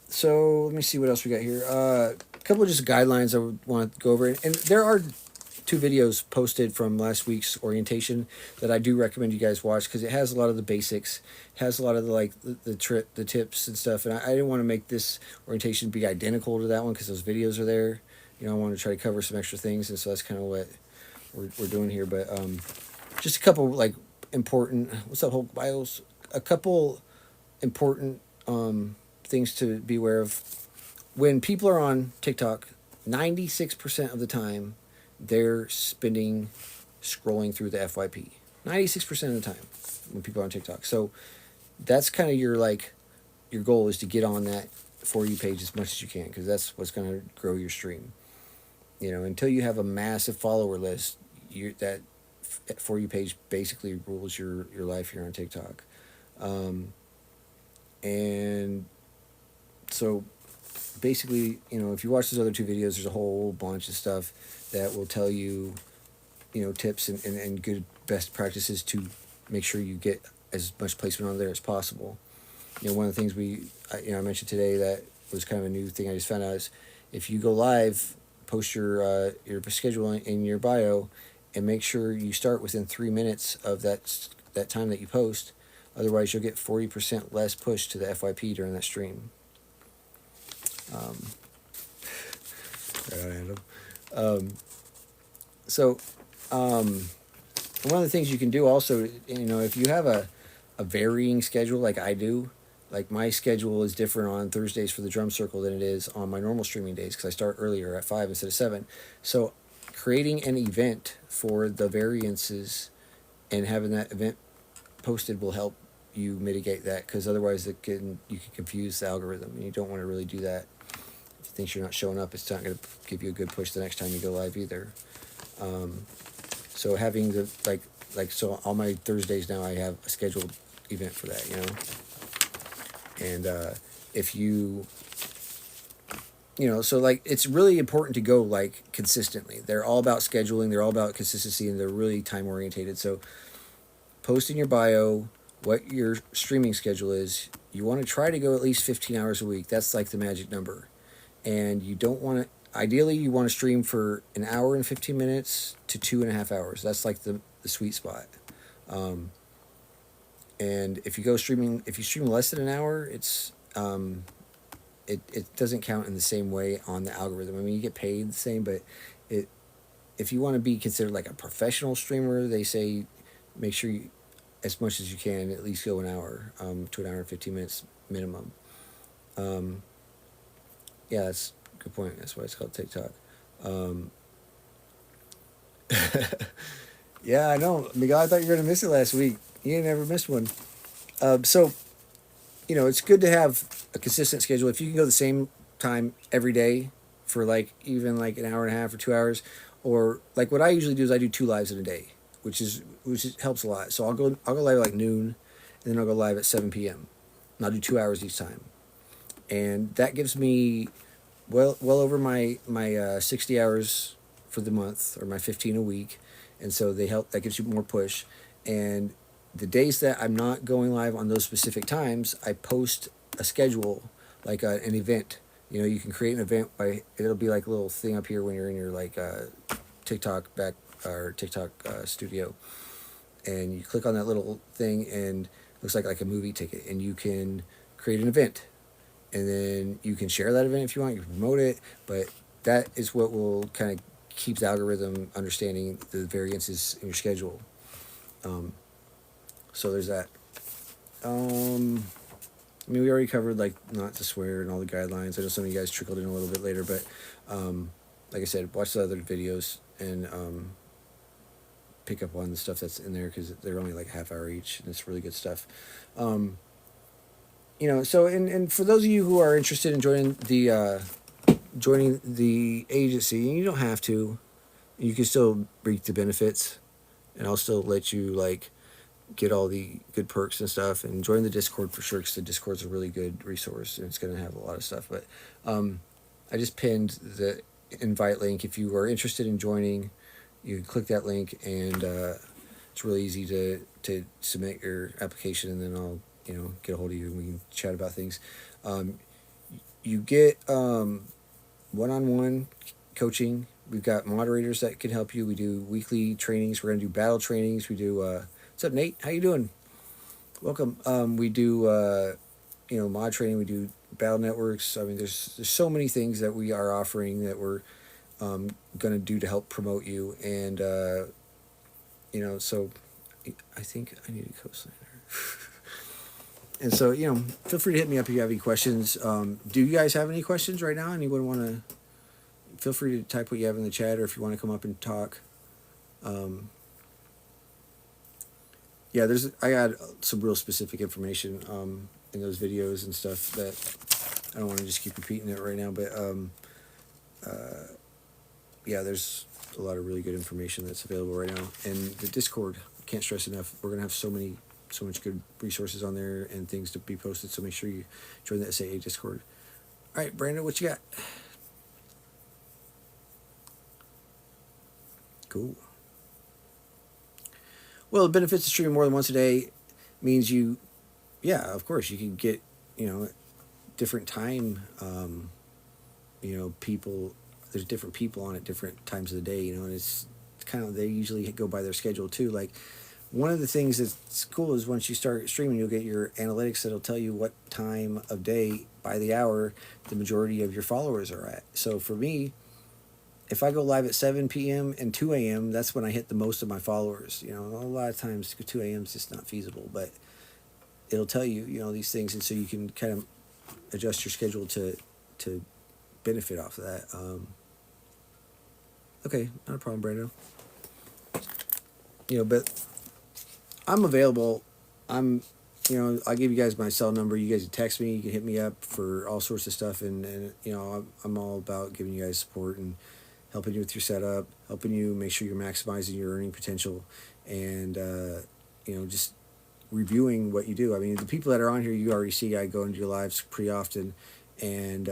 S1: So let me see what else we got here. A couple of just guidelines I would want to go over, and there are 2 videos posted from last week's orientation that I do recommend you guys watch, because it has a lot of the basics, it has a lot of the tips and stuff. And I didn't want to make this orientation be identical to that one, because those videos are there. I want to try to cover some extra things, and so that's kind of what we're doing here. But just a couple like important. What's up, Hulk Bios? A couple important things to be aware of. When people are on TikTok, 96% of the time they're spending scrolling through the FYP. 96% of the time when people are on TikTok. So that's kind of your goal, is to get on that For You page as much as you can, because that's what's going to grow your stream. Until you have a massive follower list, that For You page basically rules your life here on TikTok. And so basically, if you watch those other 2 videos, there's a whole bunch of stuff that will tell you, tips and good best practices to make sure you get as much placement on there as possible. One of the things I mentioned today that was kind of a new thing I just found out is, if you go live, post your schedule in your bio, and make sure you start within 3 minutes of that time that you post. Otherwise, you'll get 40% less push to the FYP during that stream. So one of the things you can do also, if you have a varying schedule like I do, like my schedule is different on Thursdays for the drum circle than it is on my normal streaming days, because I start earlier at 5 instead of 7. So creating an event for the variances and having that event posted will help you mitigate that, because otherwise you can confuse the algorithm, and you don't want to really do that. If it thinks you're not showing up, it's not going to give you a good push the next time you go live either. So having the so all my Thursdays now, I have a scheduled event for that, and if so it's really important to go consistently. They're all about scheduling, they're all about consistency, and they're really time orientated. So post in your bio what your streaming schedule is. You want to try to go at least 15 hours a week. That's like the magic number. And you don't want to, ideally you want to stream for an hour and 15 minutes to 2.5 hours. That's like the sweet spot. And if you stream less than an hour, it's it doesn't count in the same way on the algorithm. I mean, you get paid the same, but if you want to be considered like a professional streamer, they say make sure you, as much as you can, at least go an hour, to an hour and 15 minutes minimum. Yeah, that's a good point. That's why it's called TikTok. Yeah, I know. Miguel, I thought you were going to miss it last week. You ain't never missed one. So, it's good to have a consistent schedule. If you can go the same time every day for even an hour and a half or 2 hours, or what I usually do is I do 2 lives in a day, which helps a lot. So I'll go live at noon, and then I'll go live at 7 p.m. and I'll do 2 hours each time, and that gives me well over my 60 hours for the month, or my 15 a week, and so that gives you more push. And the days that I'm not going live on those specific times, I post a schedule, an event You can create an event by, it'll be like a little thing up here when you're in your like TikTok back or TikTok studio, and you click on that little thing, and it looks like a movie ticket, and you can create an event, and then you can share that event if you want. You can promote it, but that is what will kind of keep the algorithm understanding the variances in your schedule. Um, so there's that. I mean, we already covered like not to swear and all the guidelines. I know some of you guys trickled in a little bit later, but like I said, watch the other videos and pick up on the stuff that's in there because they're only like a half hour each, and it's really good stuff. Um, so and for those of you who are interested in joining the agency, and you don't have to, you can still reap the benefits, and I'll still let you like get all the good perks and stuff, and join the Discord for sure, because the Discord's a really good resource and it's going to have a lot of stuff. But I just pinned the invite link. If you are interested in joining, you can click that link, and it's really easy to submit your application, and then I'll get a hold of you and we can chat about things. You get one-on-one coaching. We've got moderators that can help you. We do weekly trainings. We're going to do battle trainings. We do what's up, Nate? How you doing? Welcome. We do mod training. We do battle networks. I mean, there's so many things that we are offering that we're going to do to help promote you. And so I think I need a cosigner. And so feel free to hit me up if you have any questions. Do you guys have any questions right now? Anyone want to? Feel free to type what you have in the chat, or if you want to come up and talk. I got some real specific information in those videos and stuff that I don't want to just keep repeating it right now, but there's a lot of really good information that's available right now. And the Discord, can't stress enough, we're going to have so much good resources on there and things to be posted, so make sure you join the SAA Discord. All right, Brandon, what you got? Cool. Well, the benefits of streaming more than once a day means of course, you can get, different time, people, there's different people on at different times of the day, and it's kind of, they usually go by their schedule too. Like, one of the things that's cool is once you start streaming, you'll get your analytics that'll tell you what time of day by the hour the majority of your followers are at. So for me, if I go live at 7 p.m. and 2 a.m., that's when I hit the most of my followers. A lot of times 2 a.m. is just not feasible, but it'll tell you, these things, and so you can kind of adjust your schedule to benefit off of that. Okay, not a problem, Brando. But I'm available. I'll give you guys my cell number. You guys can text me. You can hit me up for all sorts of stuff, and I'm all about giving you guys support and helping you with your setup, helping you make sure you're maximizing your earning potential, and just reviewing what you do. I mean, the people that are on here, you already see. I go into your lives pretty often, and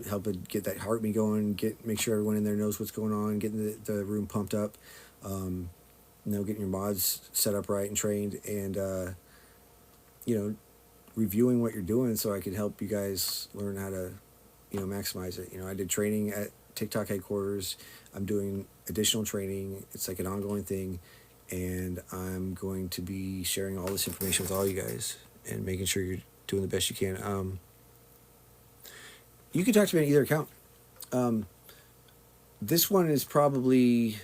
S1: helping get that heartbeat going, make sure everyone in there knows what's going on, getting the room pumped up, getting your mods set up right and trained, and reviewing what you're doing so I can help you guys learn how to maximize it. I did training at TikTok headquarters. I'm doing additional training. It's like an ongoing thing, and I'm going to be sharing all this information with all you guys and making sure you're doing the best you can. You can talk to me on either account. This one is probably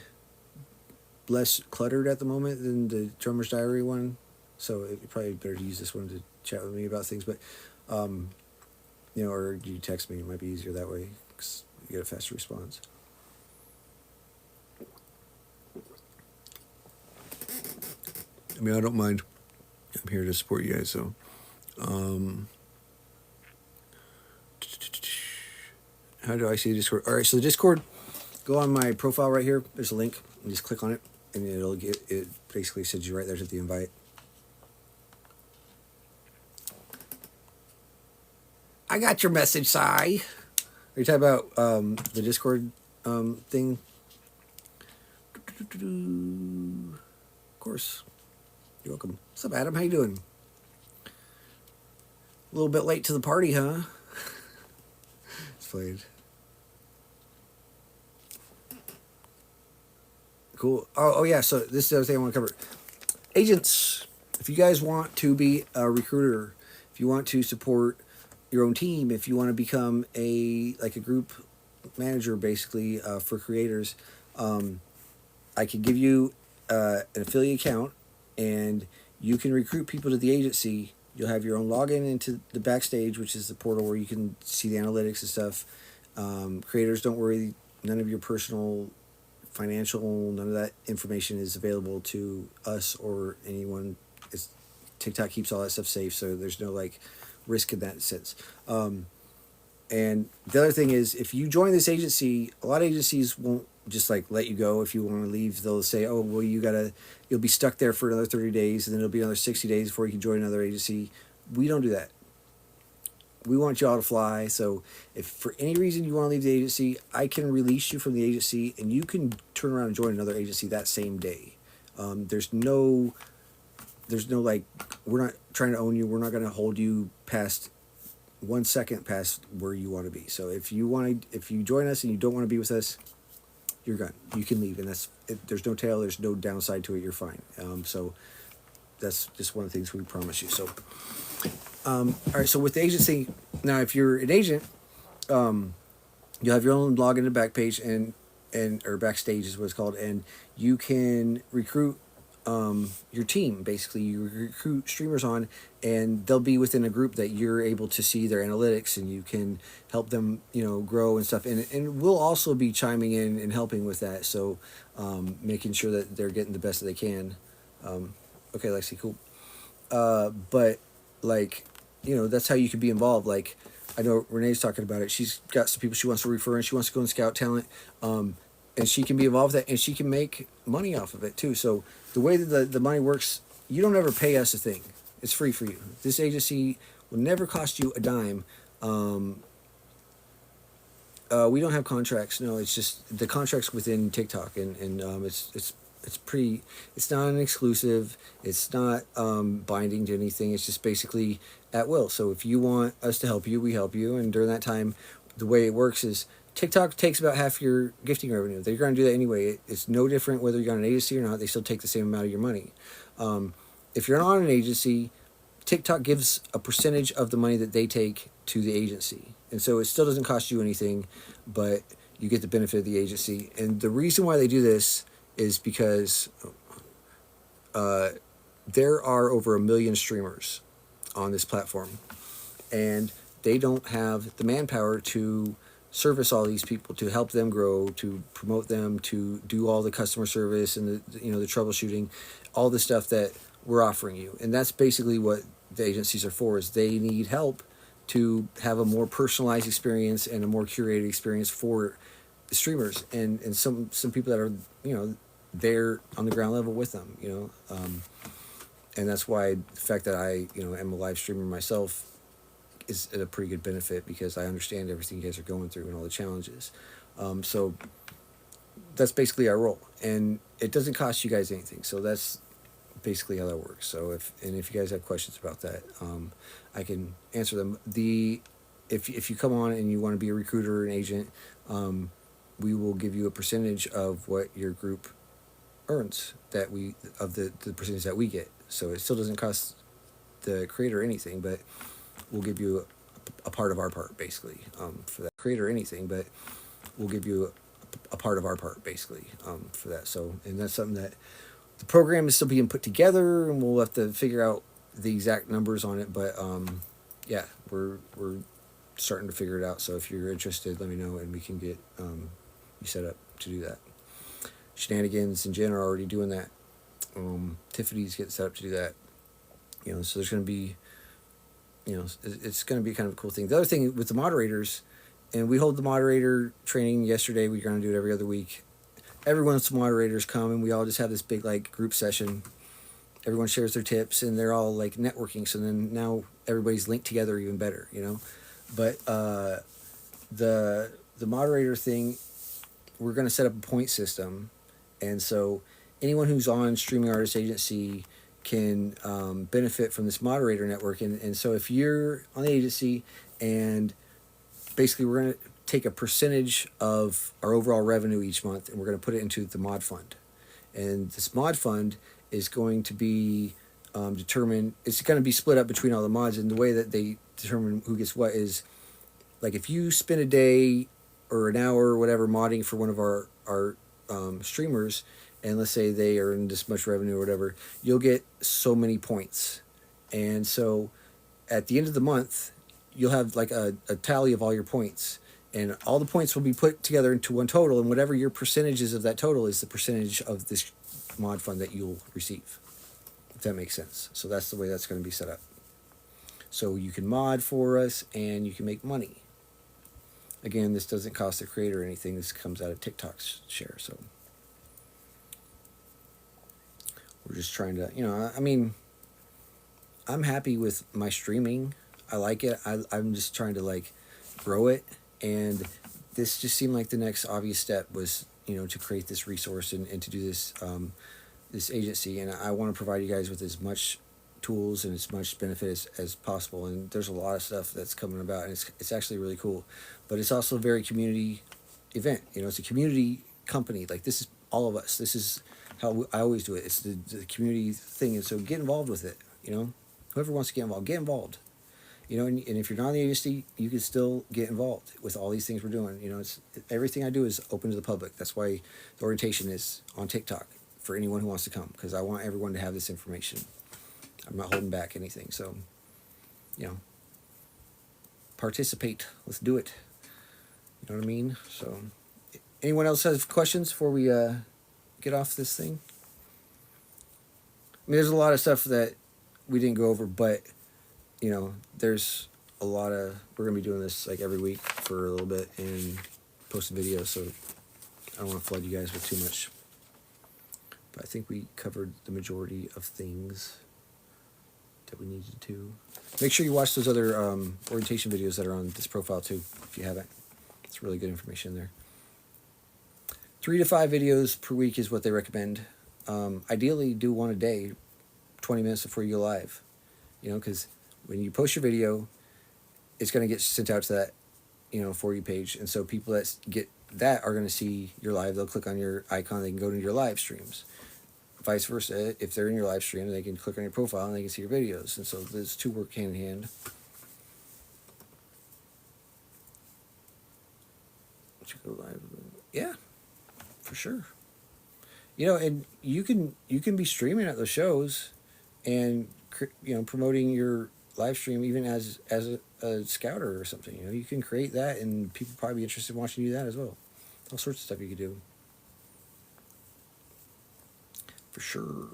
S1: less cluttered at the moment than the Drummer's Diary one, so it's probably better to use this one to chat with me about things. But or you text me, it might be easier that way because you get a faster response. I mean, I don't mind. I'm here to support you guys, so how do I see the Discord? All right, so the Discord, go on my profile right here. There's a link, and just click on it, and it basically sends you right there to the invite. I got your message, Sai. Are you talking about the Discord thing? Of course. You're welcome. What's up, Adam? How you doing? A little bit late to the party, huh? played. Cool. Oh yeah. So this is the other thing I want to cover. Agents. If you guys want to be a recruiter, if you want to support your own team, if you want to become a group manager, basically for creators, I can give you an affiliate account, and you can recruit people to the agency. You'll have your own login into the Backstage, which is the portal where you can see the analytics and stuff. Creators, don't worry, none of your personal financial, none of that information is available to us or anyone. TikTok keeps all that stuff safe, so there's no risk in that sense. And the other thing is, if you join this agency, a lot of agencies won't just let you go if you want to leave. They'll say, oh well, you'll be stuck there for another 30 days, and then it'll be another 60 days before you can join another agency. We don't do that. We want y'all to fly. So if for any reason you want to leave the agency, I can release you from the agency, and you can turn around and join another agency that same day. There's no we're not trying to own you. We're not going to hold you past 1 second past where you want to be. So if you join us and you don't want to be with us, you're gone. You can leave, and there's no tail. There's no downside to it. You're fine. So that's just one of the things we promise you. So, all right. So with the agency, now if you're an agent, you'll have your own login and Backpage or Backstage is what it's called, and you can recruit your team. Basically, you recruit streamers on, and they'll be within a group that you're able to see their analytics, and you can help them grow and stuff, and we'll also be chiming in and helping with that, so making sure that they're getting the best that they can. Okay, Lexi, cool. But that's how you can be involved. I know Renee's talking about it. She's got some people she wants to refer, and she wants to go and scout talent, and she can be involved with that, and she can make money off of it too. So the way that the money works, you don't ever pay us a thing. It's free for you. This agency will never cost you a dime. We don't have contracts. No, it's just the contracts within TikTok, and it's pretty. It's not an exclusive. It's not binding to anything. It's just basically at will. So if you want us to help you, we help you, and during that time, the way it works is TikTok takes about half your gifting revenue. They're going to do that anyway. It's no different whether you're on an agency or not. They still take the same amount of your money. If you're on an agency, TikTok gives a percentage of the money that they take to the agency. And so it still doesn't cost you anything, but you get the benefit of the agency. And the reason why they do this is because there are over 1 million streamers on this platform, and they don't have the manpower to service all these people, to help them grow, to promote them, to do all the customer service and the troubleshooting, all the stuff that we're offering you. And that's basically what the agencies are for, is they need help to have a more personalized experience and a more curated experience for the streamers and some people that are there on the ground level with them, and that's why the fact that I am a live streamer myself is a pretty good benefit, because I understand everything you guys are going through and all the challenges. So that's basically our role, and it doesn't cost you guys anything. So that's basically how that works. So if you guys have questions about that, I can answer them. If you come on and you want to be a recruiter or an agent, we will give you a percentage of what your group earns, the percentage that we get. So it still doesn't cost the creator anything, but we'll give you a part of our part, basically, for that. Creator anything, but we'll give you a part of our part, basically, for that. So, and that's something that the program is still being put together, and we'll have to figure out the exact numbers on it. But yeah, we're starting to figure it out. So if you're interested, let me know, and we can get you set up to do that. Shenanigans and Jen are already doing that. Tiffany's getting set up to do that. So there's going to be, it's going to be kind of a cool thing. The other thing with the moderators, and we hold the moderator training yesterday. We're going to do it every other week. Everyone's moderators come, and we all just have this big group session. Everyone shares their tips, and they're all networking. So then now everybody's linked together even better, But the moderator thing, we're going to set up a point system, and so anyone who's on Streaming Artist Agency can benefit from this moderator network. And so if you're on the agency, and basically we're going to take a percentage of our overall revenue each month, and we're going to put it into the mod fund. And this mod fund is going to be determined. It's going to be split up between all the mods, and the way that they determine who gets what is, like, if you spend a day or an hour or whatever modding for one of our streamers, and let's say they earn this much revenue or whatever, you'll get so many points. And so at the end of the month, you'll have like a tally of all your points, and all the points will be put together into one total, and whatever your percentage is of that total is the percentage of this mod fund that you'll receive, if that makes sense. So that's the way that's going to be set up. So you can mod for us and you can make money. Again, this doesn't cost the creator anything. This comes out of TikTok's share. So we're just trying to, I mean, I'm happy with my streaming. I like it. I'm just trying to like grow it. And this just seemed like the next obvious step was, to create this resource and to do this, this agency. And I want to provide you guys with as much tools and as much benefit as possible. And there's a lot of stuff that's coming about, and it's actually really cool. But it's also a very community event. It's a community company. Like, this is all of us. This is how I always do it. It's the community thing. And so get involved with it. Whoever wants to get involved. And if you're not in the agency, you can still get involved with all these things we're doing. It's everything I do is open to the public. That's why the orientation is on TikTok for anyone who wants to come, because I want everyone to have this information. I'm not holding back anything. So, participate. Let's do it. You know what I mean? So, anyone else has questions before we get off this thing? I mean, there's a lot of stuff that we didn't go over, but there's a lot of, we're going to be doing this like every week for a little bit and posting videos, so I don't want to flood you guys with too much. But I think we covered the majority of things that we needed to. Make sure you watch those other orientation videos that are on this profile too, if you haven't. It's really good information there. 3 to 5 videos per week is what they recommend. Ideally, do one a day, 20 minutes before you go live. Because when you post your video, it's going to get sent out to that, For You page. And so people that get that are going to see your live. They'll click on your icon. They can go to your live streams. Vice versa, if they're in your live stream, they can click on your profile and they can see your videos. And so those two work hand in hand. Yeah, for sure. And you can be streaming at those shows and promoting your live stream even as a scouter or something. You can create that, and people probably be interested in watching you do that as well. All sorts of stuff you could do. For sure.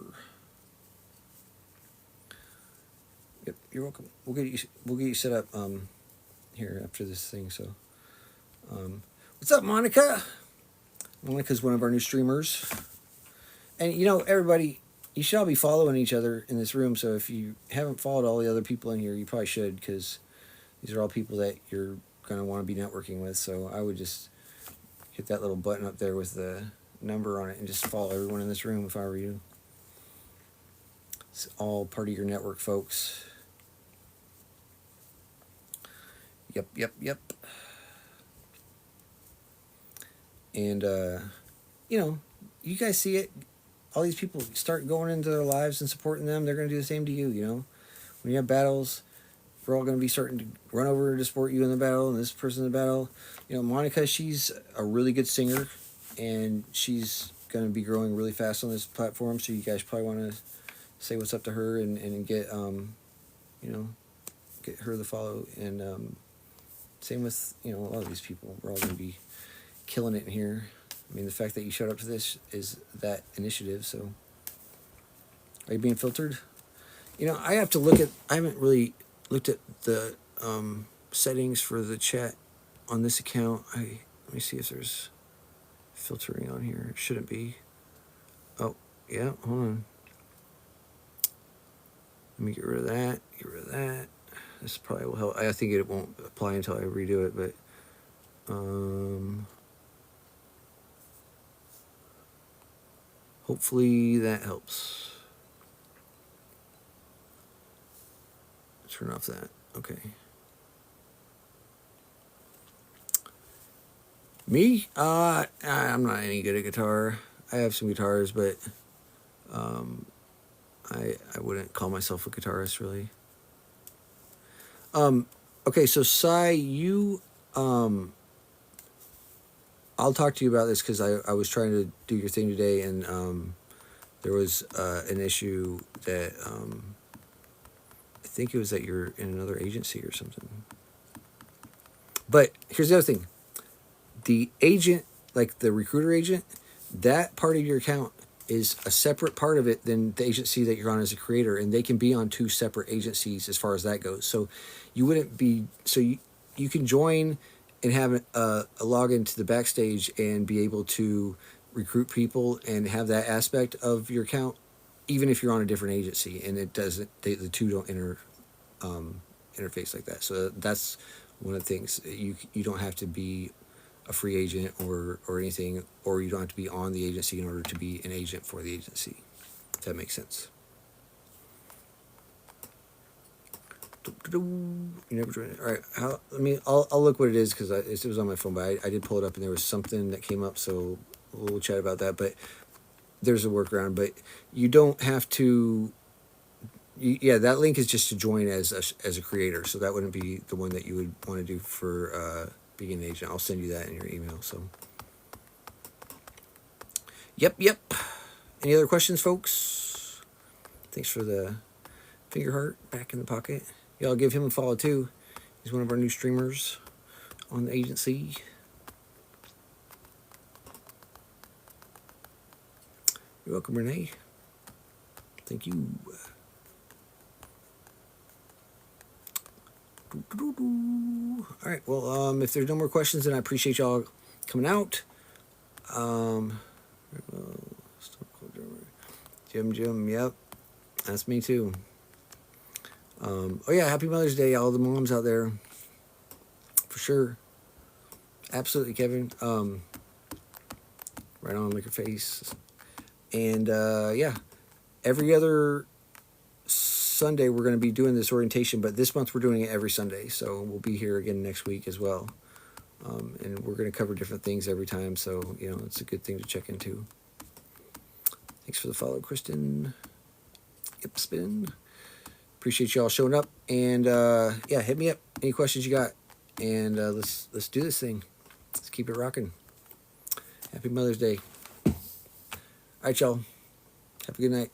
S1: Yep, you're welcome. We'll get you set up here after this thing. So, what's up, Monica? Monica's one of our new streamers, and everybody, you should all be following each other in this room. So if you haven't followed all the other people in here, you probably should, because these are all people that you're gonna want to be networking with. So I would just hit that little button up there with the number on it and just follow everyone in this room if I were you. It's all part of your network, folks. Yep. And you guys see it. All these people start going into their lives and supporting them. They're going to do the same to you. When you have battles, we're all going to be starting to run over to support you in the battle, and this person in the battle. Monica, she's a really good singer, and she's going to be growing really fast on this platform. So you guys probably want to say what's up to her and get get her the follow. And same with a lot of these people. We're all going to be killing it in here. I mean, the fact that you showed up to this is that initiative. So, are you being filtered? I have to look at. I haven't really looked at the settings for the chat on this account. Let me see if there's filtering on here. It shouldn't be. Oh, yeah. Hold on. Let me get rid of that. Get rid of that. This probably will help. I think it won't apply until I redo it, but hopefully that helps. Turn off that. Okay. Me? I'm not any good at guitar. I have some guitars, but I wouldn't call myself a guitarist really. Um, okay, so Sai, you I'll talk to you about this because I was trying to do your thing today, and there was an issue that I think it was that you're in another agency or something. But here's the other thing: the agent, like the recruiter agent, that part of your account is a separate part of it than the agency that you're on as a creator, and they can be on two separate agencies as far as that goes. So you wouldn't be so you can join and have a login to the backstage and be able to recruit people and have that aspect of your account, even if you're on a different agency, and it doesn't the two don't interface like that. So that's one of the things. You don't have to be a free agent or anything, or you don't have to be on the agency in order to be an agent for the agency. If that makes sense. You never joined it. All right, I'll look what it is because it was on my phone, but I did pull it up and there was something that came up, so we'll chat about that. But there's a workaround, but you don't have to. Yeah, that link is just to join as a creator, so that wouldn't be the one that you would want to do for being an agent. I'll send you that in your email. So, yep. Any other questions, folks? Thanks for the finger heart back in the pocket. Y'all give him a follow too. He's one of our new streamers on the agency. You're welcome, Renee. Thank you. All right. Well, if there's no more questions, then I appreciate y'all coming out. Jim. Yep, that's me too. Oh yeah, happy Mother's Day, all the moms out there. For sure. Absolutely, Kevin. Right on, lick your face. And yeah, every other Sunday we're going to be doing this orientation, but this month we're doing it every Sunday. So we'll be here again next week as well. And we're going to cover different things every time. So, it's a good thing to check into. Thanks for the follow, Kristen. Yep, spin. Appreciate y'all showing up. And yeah, hit me up. Any questions you got? And let's do this thing. Let's keep it rocking. Happy Mother's Day. All right, y'all. Have a good night.